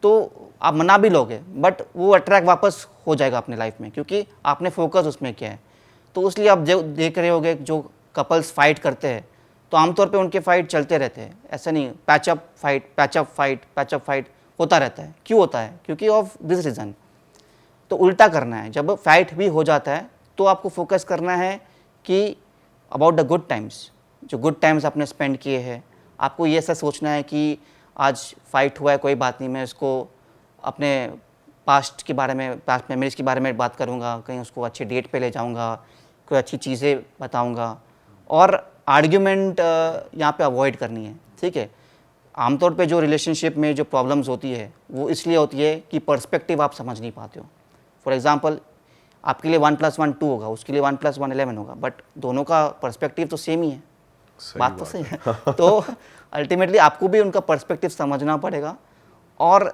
Speaker 2: तो आप मना भी लोगे, बट वो अट्रैक्ट वापस हो जाएगा अपने लाइफ में, क्योंकि आपने फोकस उसमें किया है। तो इसलिए आप जो देख रहे होगे जो कपल्स फाइट करते हैं, तो आमतौर पे उनके फाइट चलते रहते हैं, ऐसा नहीं, patch up fight, patch up fight, patch up fight होता रहता है। क्यों होता है, क्योंकि ऑफ दिस रीज़न। तो उल्टा करना है, जब फाइट भी हो जाता है तो आपको फोकस करना है कि अबाउट द गुड टाइम्स, जो गुड टाइम्स आपने स्पेंड किए हैं। आपको ये ऐसा सोचना है कि आज फाइट हुआ है, कोई बात नहीं, मैं उसको अपने पास्ट के बारे में, पास्ट मेमोरीज के बारे में बात करूँगा, कहीं उसको अच्छे डेट पे ले जाऊँगा, कोई अच्छी चीज़ें बताऊँगा। और आर्ग्यूमेंट यहाँ पे अवॉइड करनी है, ठीक है। आमतौर पे जो रिलेशनशिप में जो प्रॉब्लम्स होती है वो इसलिए होती है कि पर्सपेक्टिव आप समझ नहीं पाते हो। फॉर एग्जांपल आपके लिए 1 + 1 2 होगा, उसके लिए 1 + 1 11 होगा, बट दोनों का पर्सपेक्टिव तो सेम ही है। बात तो सही है। तो अल्टीमेटली आपको भी उनका पर्सपेक्टिव समझना पड़ेगा। और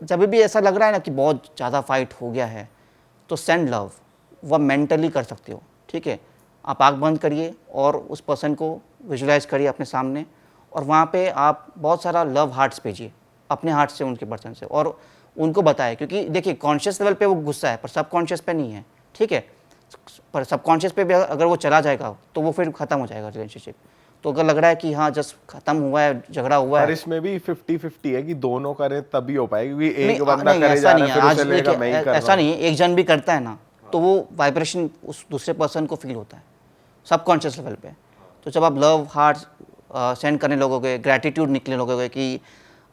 Speaker 2: जब भी ऐसा लग रहा है ना कि बहुत ज़्यादा फाइट हो गया है, तो सेंड लव, वह मेंटली कर सकते हो, ठीक है। आप आँख बंद करिए और उस पर्सन को विजुलाइज करिए अपने सामने, और वहाँ पे आप बहुत सारा लव हार्ट्स भेजिए अपने हार्ट से उनके पर्सन से, और उनको बताएं। क्योंकि देखिए कॉन्शियस लेवल पे वो गुस्सा है, पर सबकॉन्शियस पे नहीं है, ठीक है। पर सबकॉन्शियस पे भी अगर वो चला जाएगा तो वो फिर ख़त्म हो जाएगा रिलेशनशिप। तो अगर लग रहा है कि हाँ जस्ट खत्म हुआ है, झगड़ा हुआ है,
Speaker 3: पर इसमें भी 50-50 है कि दोनों करें तभी हो पाएगा, क्योंकि एक
Speaker 2: नहीं,
Speaker 3: बंदा
Speaker 2: नहीं,
Speaker 3: करे
Speaker 2: ऐसा
Speaker 3: जा
Speaker 2: नहीं
Speaker 3: रहा
Speaker 2: है।
Speaker 3: है, फिर
Speaker 2: आज
Speaker 3: उसे लगेगा मैं ही कर रहा
Speaker 2: ऐसा
Speaker 3: हूं।
Speaker 2: नहीं है, एक जन भी करता है ना, तो वो वाइब्रेशन उस दूसरे पर्सन को फील होता है सबकॉन्शियस लेवल पे। तो जब आप लव हार्ट सेंड करने लगोगे, ग्रैटिट्यूड निकले लगोगे कि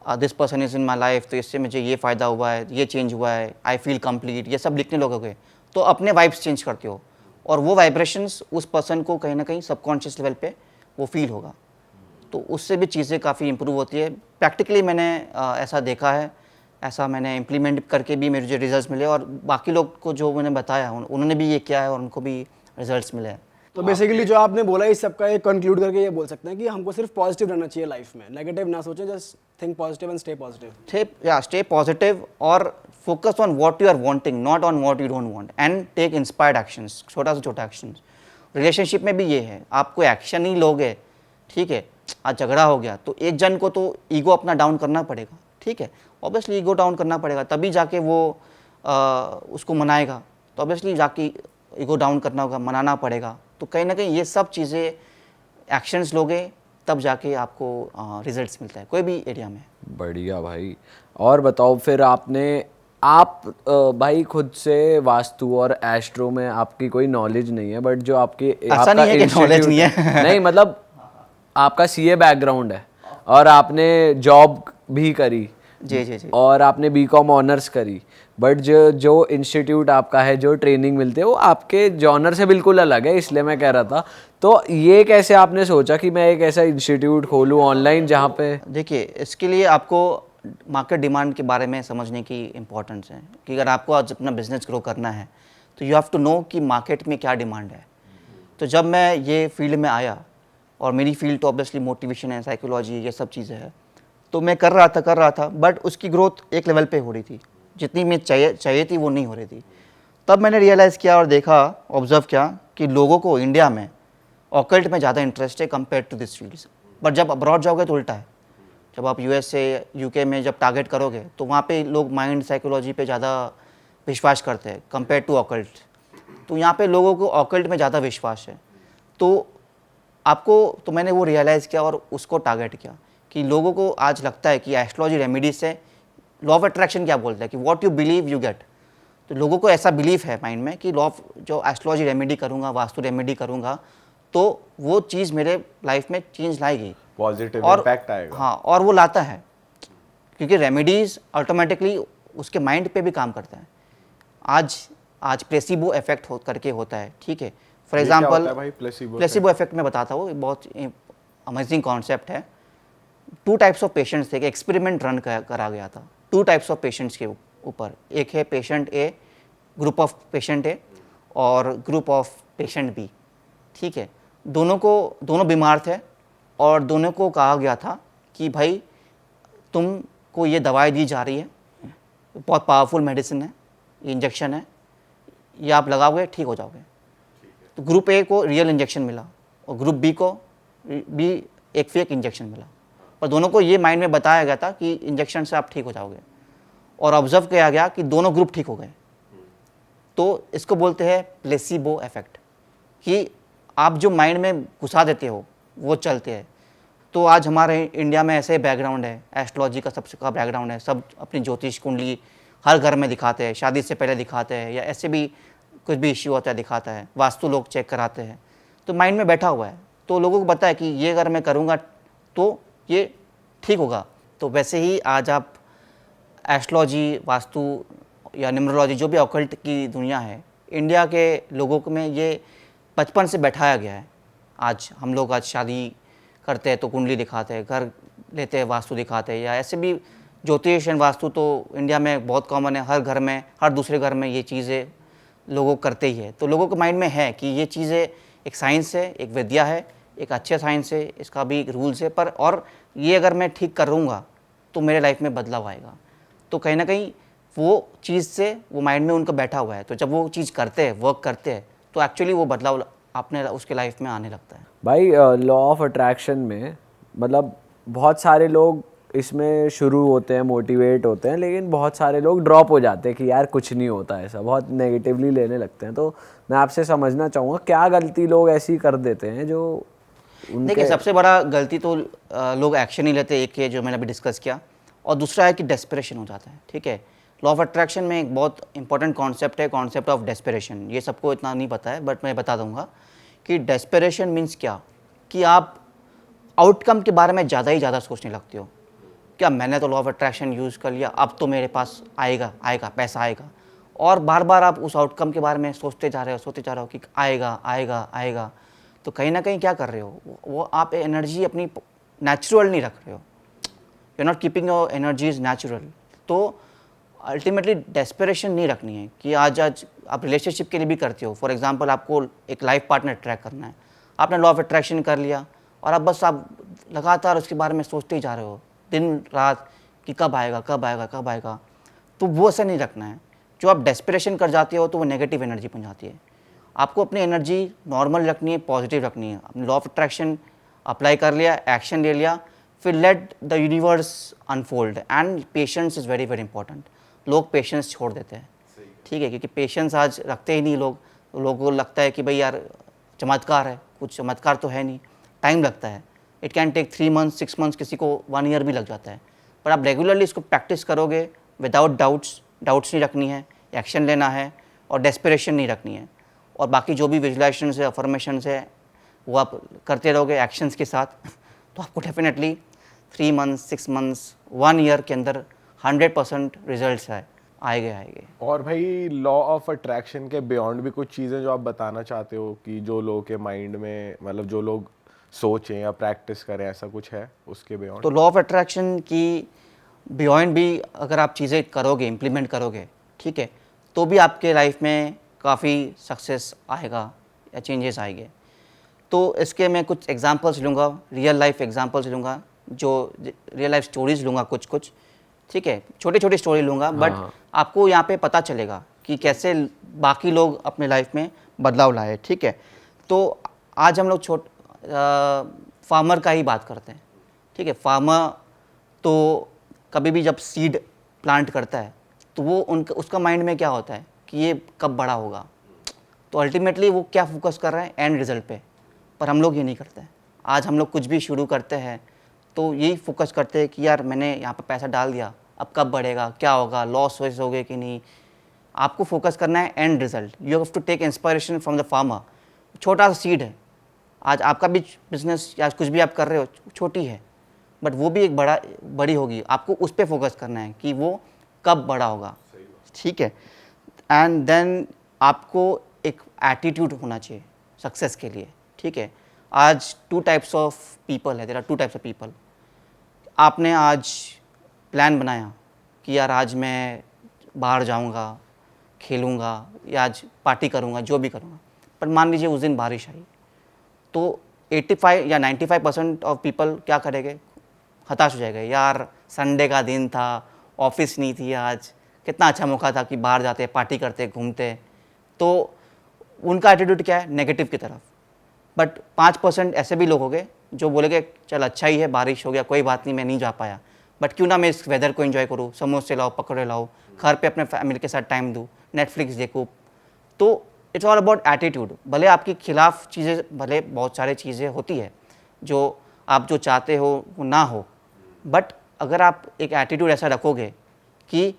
Speaker 2: this person is in my life, तो इससे मुझे ये फ़ायदा हुआ है, ये चेंज हुआ है, आई फील कंप्लीट, ये सब लिखने लगोगे, तो अपने वाइब्स चेंज करते हो, और वो वाइब्रेशंस उस पर्सन को कहीं ना कहीं सबकॉन्शियस लेवल पे वो फील होगा। तो उससे भी चीज़ें काफ़ी इंप्रूव होती है। प्रैक्टिकली मैंने ऐसा देखा है, ऐसा मैंने इम्प्लीमेंट करके भी मुझे रिजल्ट्स मिले, और बाकी लोग को जो मैंने बताया उन्होंने भी ये किया है और उनको भी रिजल्ट्स मिले हैं।
Speaker 4: तो बेसिकली जो आपने बोला इस सबका एक कंक्लूड करके ये बोल सकते हैं कि हमको सिर्फ पॉजिटिव रहना चाहिए लाइफ में, नेगेटिव ना सोचें, just think positive and stay positive.
Speaker 2: Stay positive और focus on what you are wanting, not on what you don't want, and take inspired actions, छोटा से छोटा एक्शंस। रिलेशनशिप में भी ये है, आप कोई एक्शन नहीं लोगे, ठीक है, आज झगड़ा हो गया तो एक जन को तो ईगो अपना डाउन करना पड़ेगा, ठीक है, ऑब्वियसली ईगो डाउन करना पड़ेगा, तभी जाके वो उसको मनाएगा। तो ऑब्वियसली जाके ईगो डाउन करना होगा, मनाना पड़ेगा। तो कहीं ना कहीं ये सब चीज़ें एक्शंस लोगे तब जाके आपको रिजल्ट्स मिलता है कोई भी एरिया में।
Speaker 1: बढ़िया भाई। और बताओ फिर आप भाई खुद से वास्तु और एस्ट्रो में आपकी कोई नॉलेज नहीं है, बट जो आपकी
Speaker 2: ऐसा नहीं है कि knowledge
Speaker 1: institute
Speaker 2: नहीं है।
Speaker 1: नहीं मतलब आपका सीए बैकग्राउंड है और आपने जॉब भी करी
Speaker 2: जी जी जी।
Speaker 1: और आपने बीकॉम ऑनर्स करी, बट जो जो इंस्टीट्यूट आपका है, जो ट्रेनिंग मिलती है वो आपके जॉनर से बिल्कुल अलग है, इसलिए मैं कह रहा था। तो ये कैसे आपने सोचा कि मैं एक ऐसा इंस्टीट्यूट खोलूँ ऑनलाइन जहाँ पे
Speaker 2: देखिए, इसके लिए आपको मार्केट डिमांड के बारे में समझने की इम्पोर्टेंस है कि अगर आपको आज अपना बिजनेस ग्रो करना है तो यू हैव टू नो कि मार्केट में क्या डिमांड है। तो जब मैं ये फील्ड में आया, और मेरी फील्ड तो ऑब्वियसली मोटिवेशन है, साइकोलॉजी, ये सब चीज़ें हैं, तो मैं कर रहा था बट उसकी ग्रोथ एक लेवल पे हो रही थी, जितनी मैं चाहिए थी वो नहीं हो रही थी। तब मैंने रियलाइज़ किया और देखा, ऑब्जर्व किया कि लोगों को इंडिया में ऑकल्ट में ज़्यादा इंटरेस्ट है compare to this fields, but जब अब्रॉड जाओगे तो उल्टा है। जब आप यूएसए यूके में जब टारगेट करोगे तो वहाँ पे लोग माइंड साइकोलॉजी पे ज़्यादा विश्वास करते हैं कंपेयर टू ऑकल्ट। तो यहाँ पे लोगों को ऑकल्ट में ज़्यादा विश्वास है। तो मैंने वो रियलाइज़ किया और उसको टारगेट किया कि लोगों को आज लगता है कि एस्ट्रोलॉजी रेमेडीज से लॉ ऑफ अट्रैक्शन क्या बोलता है कि what you believe you get. तो लोगों को ऐसा बिलीफ है माइंड में कि लॉ ऑफ जो एस्ट्रोलॉजी रेमेडी करूँगा, वास्तु रेमेडी करूँगा, तो वो चीज़ मेरे लाइफ में चेंज लाएगी,
Speaker 3: पॉजिटिव
Speaker 2: और
Speaker 3: इम्पैक्ट आएगा।
Speaker 2: हाँ, और वो लाता है क्योंकि रेमेडीज ऑटोमेटिकली उसके माइंड पे भी काम करता है। आज प्लेसिबो इफेक्ट करके होता है, ठीक है। फॉर
Speaker 3: ये क्या होता
Speaker 2: एग्जांपल
Speaker 3: है भाई प्लेसिबो
Speaker 2: प्लेसिबो इफेक्ट मैं बताता हूँ, बहुत अमेजिंग कॉन्सेप्ट है। 2 टाइप्स ऑफ पेशेंट्स थे, एक्सपेरिमेंट रन करा गया था 2 टाइप्स ऑफ पेशेंट्स के ऊपर। एक है patient A, group of patient A और ग्रुप ऑफ पेशेंट बी, ठीक है। दोनों बीमार थे और दोनों को कहा गया था कि भाई तुमको ये दवाई दी जा रही है, बहुत पावरफुल मेडिसिन है, ये इंजेक्शन है, ये आप लगाओगे ठीक हो जाओगे। तो ग्रुप ए को रियल इंजेक्शन मिला और ग्रुप बी को भी एक फेक इंजेक्शन मिला, और दोनों को ये माइंड में बताया गया था कि इंजेक्शन से आप ठीक हो जाओगे, और ऑब्जर्व किया गया कि दोनों ग्रुप ठीक हो गए। तो इसको बोलते हैं प्लेसिबो इफेक्ट, कि आप जो माइंड में घुसा देते हो वो चलते हैं। तो आज हमारे इंडिया में ऐसे बैकग्राउंड है, एस्ट्रोलॉजी का सबसे का बैकग्राउंड है, सब अपनी ज्योतिष कुंडली हर घर में दिखाते हैं, शादी से पहले दिखाते हैं, या ऐसे भी कुछ भी इश्यू होता है दिखाता है, वास्तु लोग चेक कराते हैं। तो माइंड में बैठा हुआ है, तो लोगों को पता है कि ये अगर मैं करूँगा तो ये ठीक होगा। तो वैसे ही आज आप एस्ट्रोलॉजी, वास्तु या न्यूमरोलॉजी, जो भी ऑकल्ट की दुनिया है, इंडिया के लोगों में ये बचपन से बैठाया गया है। आज हम लोग आज शादी करते हैं तो कुंडली दिखाते हैं, घर लेते हैं वास्तु दिखाते हैं, या ऐसे भी ज्योतिष एंड वास्तु तो इंडिया में बहुत कॉमन है, हर घर में, हर दूसरे घर में ये चीज़ें लोगों करते ही है। तो लोगों के माइंड में है कि ये चीज़ें एक साइंस है, एक विद्या है, एक अच्छे साइंस है, इसका भी एक रूल्स है, पर और ये अगर मैं ठीक करूँगा तो मेरे लाइफ में बदलाव आएगा। तो कहीं ना कहीं वो चीज़ से वो माइंड में उनका बैठा हुआ है, तो जब वो चीज़ करते हैं, वर्क करते हैं, तो एक्चुअली वो बदलाव अपने उसके लाइफ में आने लगता है।
Speaker 1: भाई लॉ ऑफ अट्रैक्शन में मतलब बहुत सारे लोग इसमें शुरू होते हैं, मोटिवेट होते हैं, लेकिन बहुत सारे लोग ड्रॉप हो जाते हैं कि यार कुछ नहीं होता, ऐसा बहुत नेगेटिवली लेने लगते हैं। तो मैं आपसे समझना चाहूँगा क्या गलती लोग ऐसी कर देते हैं जो
Speaker 2: देखिए, सबसे बड़ा गलती तो लोग एक्शन नहीं लेते, एक है जो मैंने अभी डिस्कस किया, और दूसरा है कि डेस्परेशन हो जाता है, ठीक है। लॉ ऑफ अट्रैक्शन में एक बहुत इंपॉर्टेंट कॉन्सेप्ट है, कॉन्सेप्ट ऑफ डेस्परेशन। ये सबको इतना नहीं पता है, बट मैं बता दूंगा कि डेस्परेशन मीन्स क्या, कि आप आउटकम के बारे में ज़्यादा ही ज़्यादा सोचने लगते हो। क्या मैंने तो लॉ ऑफ अट्रैक्शन यूज़ कर लिया, अब तो मेरे पास आएगा पैसा आएगा, और बार बार आप उस आउटकम के बारे में सोचते जा रहे हो कि आएगा। तो कहीं ना कहीं क्या कर रहे हो, वो आप एनर्जी अपनी नेचुरल नहीं रख रहे हो, you are not keeping your energies natural. तो अल्टीमेटली डेस्परेशन नहीं रखनी है कि आज आप रिलेशनशिप के लिए भी करते हो। फॉर एग्जांपल, आपको एक लाइफ पार्टनर ट्रैक करना है, आपने लॉ ऑफ अट्रैक्शन कर लिया और अब बस आप लगातार उसके बारे में सोचते ही जा रहे हो दिन रात कि कब आएगा। तो वो ऐसा नहीं रखना है। जो आप डेस्परेशन कर जाते हो तो वो नेगेटिव एनर्जी बन जाती है। आपको अपनी एनर्जी नॉर्मल रखनी है, पॉजिटिव रखनी है। अपने लॉ ऑफ अट्रैक्शन अप्लाई कर लिया, एक्शन ले लिया, फिर let the universe unfold, and patience is very very important. लोग पेशेंस छोड़ देते हैं, ठीक है, क्योंकि पेशेंस आज रखते ही नहीं लोग। लोगों को लगता है कि भाई यार चमत्कार है, कुछ चमत्कार तो है नहीं, टाइम लगता है। It can take 3 months 6 months, किसी को 1 ईयर भी लग जाता है। पर आप रेगुलरली इसको प्रैक्टिस करोगे विदाउट डाउट्स नहीं रखनी है, एक्शन लेना है और डेस्परेशन नहीं रखनी है, और बाकी जो भी विजुलाइजेशन है, अफर्मेशन है, वो आप करते रहोगे एक्शंस के साथ, तो आपको डेफिनेटली 3 मंथ्स 6 मंथ्स 1 ईयर के अंदर 100% रिजल्ट्स आएंगे।
Speaker 3: और भाई लॉ ऑफ अट्रैक्शन के बियॉन्ड भी कुछ चीज़ें जो आप बताना चाहते हो कि जो लोगों के माइंड में, मतलब जो लोग सोचें या प्रैक्टिस करें, ऐसा कुछ है उसके बियॉन्ड?
Speaker 2: तो लॉ ऑफ अट्रैक्शन की बियॉन्ड भी अगर आप चीज़ें करोगे, इम्प्लीमेंट करोगे, ठीक है, तो भी आपके लाइफ में काफ़ी सक्सेस आएगा या चेंजेस आएंगे। तो इसके मैं कुछ एग्जांपल्स लूँगा, रियल लाइफ एग्जांपल्स लूँगा, जो रियल लाइफ स्टोरीज लूँगा कुछ, ठीक है, छोटे छोटे स्टोरी लूँगा, बट आपको यहाँ पे पता चलेगा कि कैसे बाकी लोग अपने लाइफ में बदलाव लाए, ठीक है। तो आज हम लोग फार्मर का ही बात करते हैं, ठीक है। फार्मर तो कभी भी जब सीड प्लांट करता है तो वो उसका माइंड में क्या होता है कि ये कब बड़ा होगा, तो अल्टीमेटली वो क्या फोकस कर रहे हैं, एंड रिजल्ट पे। पर हम लोग ये नहीं करते हैं। आज हम लोग कुछ भी शुरू करते हैं तो यही फोकस करते हैं कि यार मैंने यहाँ पे पैसा डाल दिया, अब कब बढ़ेगा, क्या होगा, लॉस वॉस हो गए कि नहीं। आपको फोकस करना है end result. You have to take inspiration from the farmer. छोटा सा सीड है, आज आपका भी बिजनेस या कुछ भी आप कर रहे हो छोटी है, बट वो भी एक बड़ी होगी। आपको उस पर फोकस करना है कि वो कब बड़ा होगा, ठीक है। एंड देन आपको एक एटीट्यूड होना चाहिए सक्सेस के लिए, ठीक है। आज 2 टाइप्स ऑफ पीपल है, there are 2 types of people. आपने आज प्लान बनाया कि यार आज मैं बाहर जाऊंगा, खेलूंगा या आज पार्टी करूंगा, जो भी करूंगा, पर मान लीजिए उस दिन बारिश आई, तो 85 या 95% ऑफ पीपल क्या करेंगे, हताश हो जाएगा। यार संडे का दिन था, ऑफिस नहीं थी आज, कितना अच्छा मौका था कि बाहर जाते, पार्टी करते, घूमते। तो उनका एटीट्यूड क्या है, नेगेटिव की तरफ। बट 5% ऐसे भी लोग होंगे जो बोलेंगे चल अच्छा ही है, बारिश हो गया, कोई बात नहीं, मैं नहीं जा पाया, बट क्यों ना मैं इस वेदर को एंजॉय करूँ, समोसे लाओ, पकौड़े लाओ, घर पे अपने फैमिली के साथ टाइम दूँ, नेटफ्लिक्स देखूँ। तो इट्स ऑल अबाउट एटीट्यूड। भले आपके खिलाफ चीज़ें, भले बहुत सारी चीज़ें होती है जो आप जो चाहते हो वो ना हो, बट अगर आप एक एटीट्यूड ऐसा रखोगे कि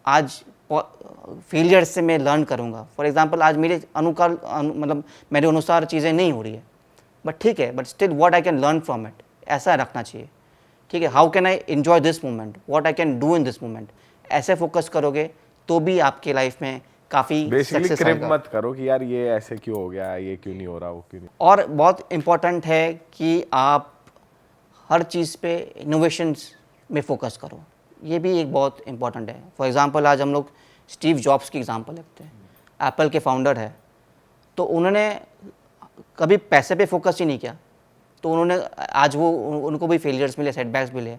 Speaker 2: आज फेलियर से मैं लर्न करूँगा। फॉर एग्जांपल आज मेरे मतलब मेरे अनुसार चीज़ें नहीं हो रही है, बट ठीक है, but still what I can learn from it, ऐसा रखना चाहिए, ठीक है। How can I enjoy this moment, what I can do in this moment, ऐसे फोकस करोगे तो भी आपके लाइफ में काफ़ी
Speaker 3: बेसिकली
Speaker 2: सक्सेस
Speaker 3: क्रिप
Speaker 2: आएगा।
Speaker 3: मत करो कि यार ये ऐसे क्यों हो गया, ये क्यों नहीं हो रहा, वो क्यों नहीं।
Speaker 2: और बहुत इम्पॉर्टेंट है कि आप हर चीज़ पे इनोवेशंस में फोकस करो, ये भी एक बहुत इम्पॉर्टेंट है। फॉर एग्जांपल आज हम लोग स्टीव जॉब्स की एग्जांपल लेते हैं, एप्पल के फाउंडर है, तो उन्होंने कभी पैसे पे फोकस ही नहीं किया, तो उन्होंने आज वो उनको भी फेलियर्स मिले, सेटबैक्स मिले,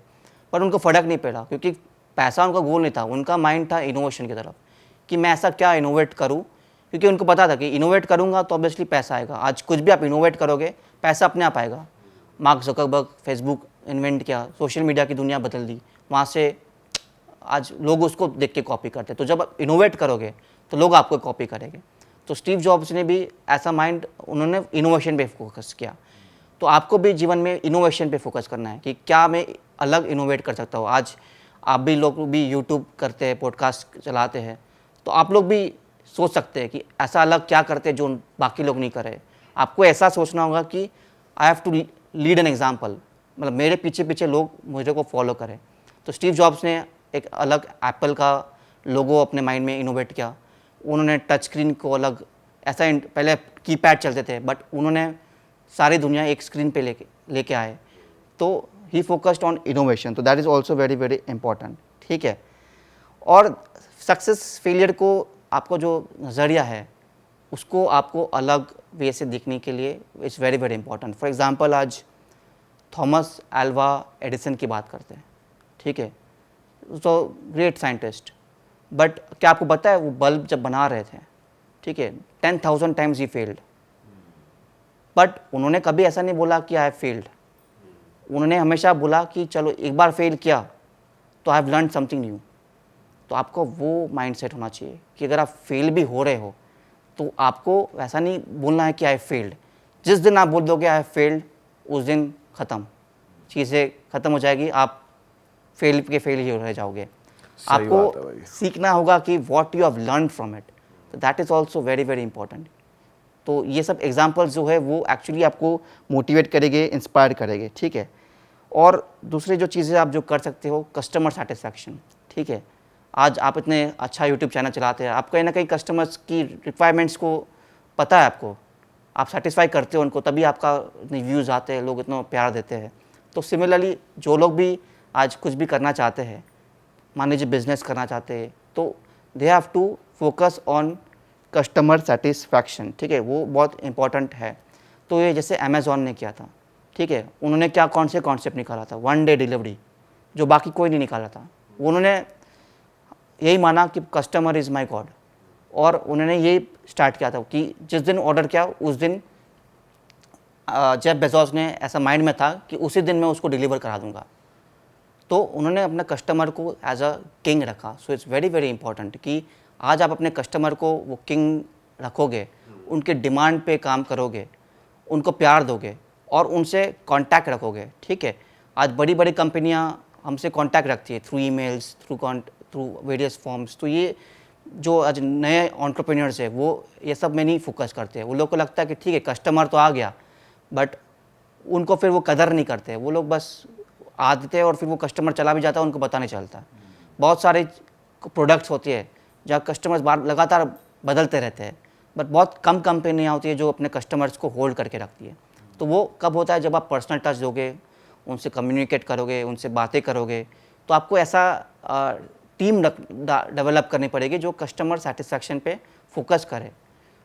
Speaker 2: पर उनको फ़र्क नहीं पड़ा, क्योंकि पैसा उनका गोल नहीं था, उनका माइंड था इनोवेशन की तरफ कि मैं ऐसा क्या इनोवेट करूं, क्योंकि उनको पता था कि इनोवेट करूंगा तो ऑब्वियसली पैसा आएगा। आज कुछ भी आप इनोवेट करोगे, पैसा अपने आप आएगा। मार्क ज़करबर्ग फेसबुक इन्वेंट किया, सोशल मीडिया की दुनिया बदल दी, वहाँ से आज लोग उसको देख के कॉपी करते। तो जब आप इनोवेट करोगे तो लोग आपको कॉपी करेंगे। तो स्टीव जॉब्स ने भी ऐसा माइंड, उन्होंने इनोवेशन पे फोकस किया। तो आपको भी जीवन में इनोवेशन पे फोकस करना है कि क्या मैं अलग इनोवेट कर सकता हूँ। आज आप भी लोग भी यूट्यूब करते हैं, पॉडकास्ट चलाते हैं, तो आप लोग भी सोच सकते हैं कि ऐसा अलग क्या करते हैं जो बाकी लोग नहीं कर रहे। आपको ऐसा सोचना होगा कि I have to lead an example, मतलब मेरे पीछे पीछे लोग मुझे को फॉलो करें। तो स्टीव जॉब्स ने एक अलग एप्पल का लोगो अपने माइंड में इनोवेट किया। उन्होंने टच स्क्रीन को अलग, ऐसा पहले कीपैड चलते थे, बट उन्होंने सारी दुनिया एक स्क्रीन पे लेके आए। तो ही फोकस्ड ऑन इनोवेशन, तो that is also very very important, ठीक है। और सक्सेस फेलियर को आपको जो नज़रिया है उसको आपको अलग वे से देखने के लिए it's very very important. For example आज थॉमस एल्वा एडिसन की बात करते हैं, ठीक है, तो ग्रेट साइंटिस्ट, बट क्या आपको पता है वो बल्ब जब बना रहे थे, ठीक है, 10,000 टाइम्स ही फेल्ड, बट उन्होंने कभी ऐसा नहीं बोला कि आई हैव फेल्ड। उन्होंने हमेशा बोला कि चलो एक बार फेल किया तो I have learn something new. तो आपको वो माइंडसेट होना चाहिए कि अगर आप फेल भी हो रहे हो तो आपको ऐसा नहीं बोलना है कि आई फेल्ड। जिस दिन आप बोल दोगे आई फेल्ड, उस दिन ख़त्म, चीज़ें ख़त्म हो जाएगी, आप फेल ही रह जाओगे।
Speaker 3: सही बात है
Speaker 2: आपको
Speaker 3: भाई।
Speaker 2: सीखना होगा कि what you have learn from it, तो that is also very very important. तो ये सब एग्जाम्पल्स जो है वो एक्चुअली आपको मोटिवेट करेंगे, इंस्पायर करेंगे, ठीक है। और दूसरी जो चीज़ें आप जो कर सकते हो, कस्टमर सेटिस्फैक्शन, ठीक है। आज आप इतने अच्छा यूट्यूब चैनल चलाते हैं, आप कहीं ना कहीं कस्टमर्स की रिक्वायरमेंट्स को पता है, आपको आप सेटिस्फाई करते हो उनको, तभी आपका इतने व्यूज़ आते हैं, लोग इतना प्यार देते हैं। तो सिमिलरली जो लोग भी आज कुछ भी करना चाहते हैं, मान लीजिए बिजनेस करना चाहते हैं, तो they have to focus on customer satisfaction, ठीक है, वो बहुत इंपॉर्टेंट है। तो ये जैसे अमेज़ॉन ने किया था, ठीक है, उन्होंने क्या कौन से कॉन्सेप्ट निकाला था, 1 डे डिलीवरी, जो बाकी कोई नहीं निकाला था। उन्होंने यही माना कि कस्टमर इज़ माई गॉड, और उन्होंने ये स्टार्ट किया था कि जिस दिन ऑर्डर किया उस दिन जेफ बेजोस ने ऐसा माइंड में था कि उसी दिन मैं उसको डिलीवर करा दूंगा। तो उन्होंने अपने कस्टमर को एज अ किंग रखा। So it's very very important कि आज आप अपने कस्टमर को वो किंग रखोगे, उनके डिमांड पे काम करोगे, उनको प्यार दोगे और उनसे कांटेक्ट रखोगे, ठीक है। आज बड़ी बड़ी कंपनियां हमसे कांटेक्ट रखती है through emails, through various forms. तो ये जो आज नए एंटरप्रेन्योर्स है वो ये सब में नहीं फोकस करते हैं। वो लोग को लगता है कि ठीक है कस्टमर तो आ गया, बट उनको फिर वो कदर नहीं करते। वो लोग बस आ देते हैं और फिर वो कस्टमर चला भी जाता है, उनको पता नहीं चलता। बहुत सारे प्रोडक्ट्स होती है जहाँ कस्टमर्स बार लगातार बदलते रहते हैं, बट बहुत कम कंपनियाँ होती है जो अपने कस्टमर्स को होल्ड करके रखती है। तो वो कब होता है, जब आप पर्सनल टच दोगे, उनसे कम्युनिकेट करोगे, उनसे बातें करोगे। तो आपको ऐसा टीम डेवलप करनी पड़ेगी जो कस्टमर सेटिस्फैक्शन पे फोकस करे।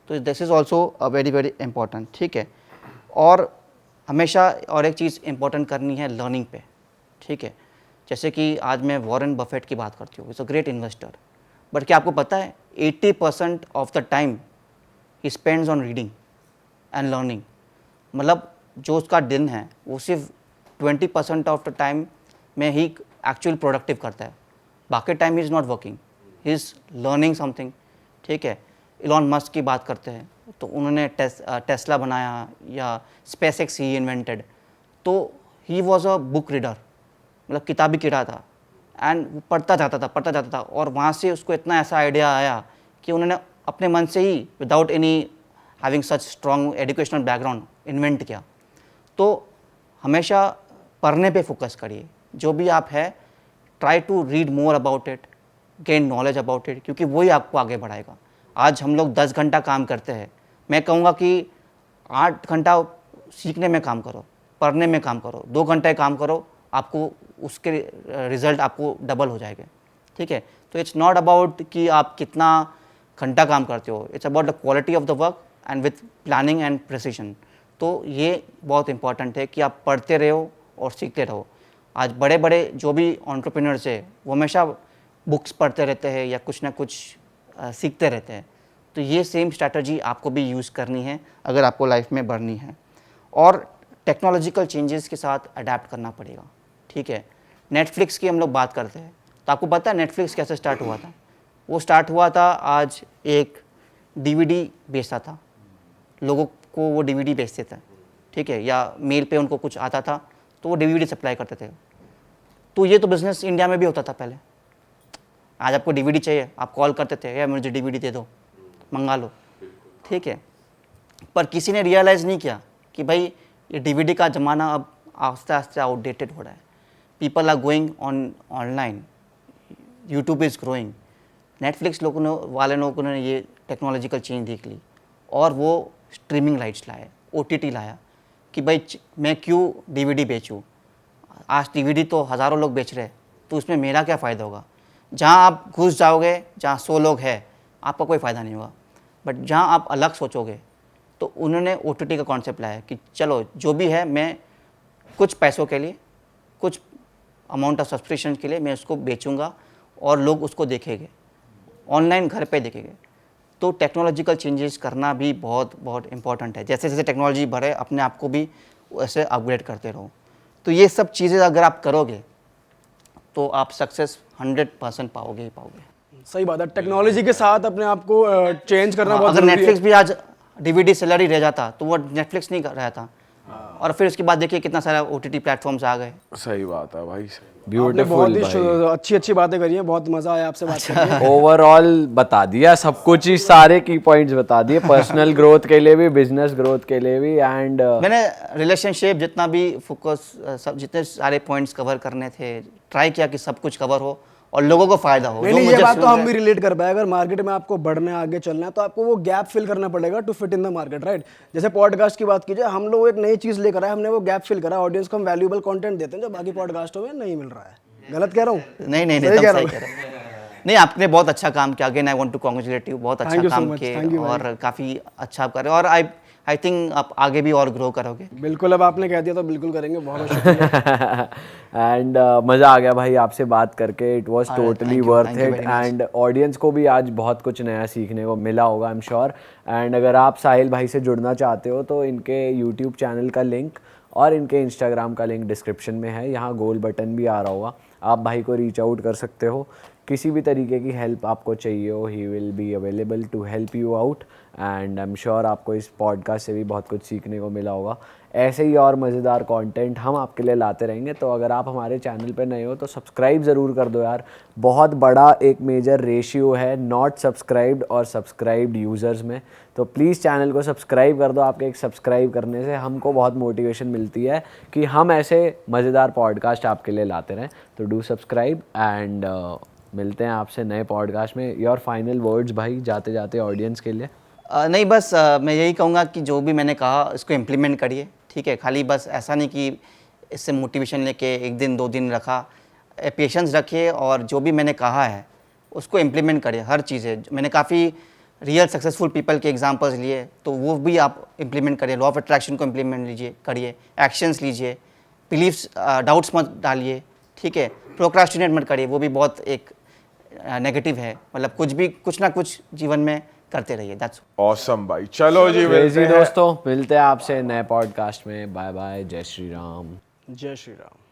Speaker 2: तो this is also a very very important, ठीक है। और हमेशा और एक चीज़ इंपॉर्टेंट करनी है लर्निंग पे, ठीक है। जैसे कि आज मैं वॉरेन बफेट की बात करती हूँ, is a great investor, but क्या आपको पता है 80% of the time he spends on reading and learning. मतलब जो उसका दिन है वो सिर्फ 20% ऑफ द टाइम में ही एक्चुअल प्रोडक्टिव करता है, बाकी time he is not working, he is learning something, ठीक है। इलॉन मस्क की बात करते हैं तो उन्होंने टेस्ला बनाया या स्पेसएक्स ही इन्वेंटेड, तो he was a book reader, मतलब किताबी कीड़ा था, एंड वो पढ़ता जाता था और वहाँ से उसको इतना ऐसा आइडिया आया कि उन्होंने अपने मन से ही without any having such strong educational background invent किया। तो हमेशा पढ़ने पे फोकस करिए, जो भी आप है try to read more about it, gain knowledge about it, क्योंकि वही आपको आगे बढ़ाएगा। आज हम लोग 10 घंटा काम करते हैं, मैं कहूँगा कि 8 घंटा सीखने में काम करो, पढ़ने में काम करो, 2 घंटे काम करो, आपको उसके रिज़ल्ट आपको डबल हो जाएंगे, ठीक है। तो इट्स नॉट अबाउट कि आप कितना घंटा काम करते हो, it's about the quality of the work and with planning and precision. तो ये बहुत इंपॉर्टेंट है कि आप पढ़ते रहो और सीखते रहो। आज बड़े बड़े जो भी एंटरप्रेन्योर्स है वो हमेशा बुक्स पढ़ते रहते हैं या कुछ ना कुछ सीखते रहते हैं। तो ये सेम स्ट्रैटेजी आपको भी यूज़ करनी है अगर आपको लाइफ में बढ़नी है, और टेक्नोलॉजिकल चेंजेस के साथ अडेप्ट करना पड़ेगा, ठीक है। नेटफ्लिक्स की हम लोग बात करते हैं, तो आपको पता है नेटफ्लिक्स कैसे स्टार्ट हुआ था? वो स्टार्ट हुआ था, आज एक डीवीडी बेचता था, लोगों को वो डीवीडी बेचते थे, ठीक है, या मेल पे उनको कुछ आता था तो वो डीवीडी सप्लाई करते थे। तो ये तो बिज़नेस इंडिया में भी होता था पहले। आज आपको डीवीडी चाहिए, आप कॉल करते थे, या मुझे डीवीडी दे दो, मंगा लो, ठीक है। पर किसी ने रियलाइज़ नहीं किया कि भाई ये डीवीडी का ज़माना अब आस्ते आस्ते आउटडेटेड हो रहा है। People are going online, YouTube is growing. Netflix वाले लोगों ने ये टेक्नोलॉजिकल चेंज देख ली और वो स्ट्रीमिंग राइट्स लाए, OTT लाया कि भाई मैं क्यों डीवीडी बेचूँ। आज डीवीडी तो हज़ारों लोग बेच रहे हैं, तो उसमें मेरा क्या फ़ायदा होगा। जहाँ आप घुस जाओगे, जहाँ 100 लोग हैं, आपका कोई फ़ायदा नहीं होगा। बट जहाँ आप अलग सोचोगे, तो उन्होंने OTT का कॉन्सेप्ट लाया कि चलो जो भी है मैं कुछ पैसों के लिए, कुछ अमाउंट ऑफ सब्सक्रिप्शन के लिए मैं उसको बेचूंगा और लोग उसको देखेंगे, ऑनलाइन घर पे देखेंगे। तो टेक्नोलॉजिकल चेंजेस करना भी बहुत बहुत इंपॉर्टेंट है। जैसे जैसे टेक्नोलॉजी बढ़े, अपने आप को भी वैसे अपग्रेड करते रहो। तो ये सब चीज़ें अगर आप करोगे तो आप सक्सेस 100% पाओगे ही पाओगे।
Speaker 4: सही बात है, टेक्नोलॉजी के साथ अपने आप को चेंज करना बहुत
Speaker 2: अगर
Speaker 4: जरूरी है।
Speaker 2: नेटफ्लिक्स भी आज डीवीडी सेलर ही रह जाता तो वो नेटफ्लिक्स नहीं कर रहा था। और फिर उसके बाद देखिए कितना सारा OTT प्लेटफॉर्म्स आ गए।
Speaker 3: सही बात है भाई।
Speaker 4: आपने
Speaker 1: ब्यूटीफुल
Speaker 4: बहुत ही
Speaker 1: भाई,
Speaker 4: अच्छी अच्छी बातें करी हैं, बहुत मजा आया आपसे बात करके।
Speaker 1: ओवरऑल बता दिया सब कुछ ही, सारे की पॉइंट्स बता दिए, पर्सनल ग्रोथ के लिए भी, बिजनेस ग्रोथ के लिए भी, एंड
Speaker 2: मैंने रिलेशनशिप जितना भी फोकस, सब जितने सारे पॉइंट्स कवर करने थे, ट्राई किया कि सब कुछ कवर हो और लोगों को फायदा हो।
Speaker 4: नहीं
Speaker 2: जो
Speaker 4: नहीं, ये
Speaker 2: मुझे
Speaker 4: बात
Speaker 2: सुन
Speaker 4: तो हम
Speaker 2: रहे-
Speaker 4: भी रिलेट कर पाए। अगर मार्केट में आपको बढ़ना आगे चलना है तो आपको वो गैप फिल करना पड़ेगा to fit in the market, right. जैसे पॉडकास्ट की बात कीजिए, हम लोग एक नई चीज लेकर आए, हमने वो गैप फिल करा, ऑडियंस को हम वैल्यूएबल कंटेंट देते हैं जो बाकी पॉडकास्टों में नहीं मिल रहा है। गलत कह रहा हूँ?
Speaker 2: नहीं नहीं नहीं,
Speaker 4: सही
Speaker 2: तब
Speaker 4: कह
Speaker 2: सही
Speaker 4: रहा
Speaker 2: कह रहे हैं। नहीं, आपने बहुत अच्छा काम किया। Again I want to congratulate you, बहुत
Speaker 4: Thank
Speaker 2: अच्छा
Speaker 4: you so
Speaker 2: काम
Speaker 4: much,
Speaker 2: किए
Speaker 4: thank you भाई।
Speaker 2: और काफ़ी अच्छा आप कर रहे हो और आई थिंक आप आगे भी और ग्रो करोगे।
Speaker 4: बिल्कुल, अब आपने कह दिया तो बिल्कुल करेंगे। बहुत बहुत शुक्रिया।
Speaker 1: एंड मज़ा आ गया भाई आपसे बात करके, it was totally
Speaker 2: thank you
Speaker 1: worth it,
Speaker 2: very much।
Speaker 1: And audience को भी आज बहुत कुछ नया सीखने को मिला होगा, आई एम श्योर। एंड अगर आप साहिल भाई से जुड़ना चाहते हो तो इनके यूट्यूब चैनल का लिंक और इनके इंस्टाग्राम का लिंक डिस्क्रिप्शन में है, यहाँ गोल बटन भी आ रहा होगा, आप भाई को रीच आउट कर सकते हो। किसी भी तरीके की हेल्प आपको चाहिए हो, he will be available to help you out, and I am sure आपको इस पॉडकास्ट से भी बहुत कुछ सीखने को मिला होगा। ऐसे ही और मज़ेदार कंटेंट हम आपके लिए लाते रहेंगे, तो अगर आप हमारे चैनल पे नए हो तो सब्सक्राइब ज़रूर कर दो यार। बहुत बड़ा एक मेजर रेशियो है नॉट सब्सक्राइब्ड और सब्सक्राइब्ड यूज़र्स में, तो प्लीज़ चैनल को सब्सक्राइब कर दो। आपके एक सब्सक्राइब करने से हमको बहुत मोटिवेशन मिलती है कि हम ऐसे मज़ेदार पॉडकास्ट आपके लिए लाते रहें। तो डू सब्सक्राइब, एंड मिलते हैं आपसे नए पॉडकास्ट में। योर फाइनल वर्ड्स भाई जाते जाते ऑडियंस के लिए।
Speaker 2: नहीं, बस मैं यही कहूँगा कि जो भी मैंने कहा इसको इम्प्लीमेंट करिए, ठीक है। खाली बस ऐसा नहीं कि इससे मोटिवेशन लेके एक दिन 2 दिन रखा, पेशेंस रखिए और जो भी मैंने कहा है उसको इम्प्लीमेंट करिए। हर चीज़ें मैंने काफ़ी रियल सक्सेसफुल पीपल के एग्जांपल्स लिए, तो वो भी आप इम्प्लीमेंट करिए। लॉ ऑफ अट्रैक्शन को इम्प्लीमेंट लीजिए, करिए, एक्शंस लीजिए, बिलीव्स डाउट्स मत डालिए, ठीक है। प्रोक्रास्टिनेट मत करिए, वो भी बहुत एक नेगेटिव है। मतलब कुछ ना कुछ जीवन में करते रहिए। दैट्स
Speaker 3: ऑसम भाई, चलो जी मिलते
Speaker 1: क्रेजी
Speaker 3: हैं।
Speaker 1: दोस्तों, मिलते हैं आपसे नए पॉडकास्ट में। बाय बाय, जय श्री राम।
Speaker 4: जय श्री राम।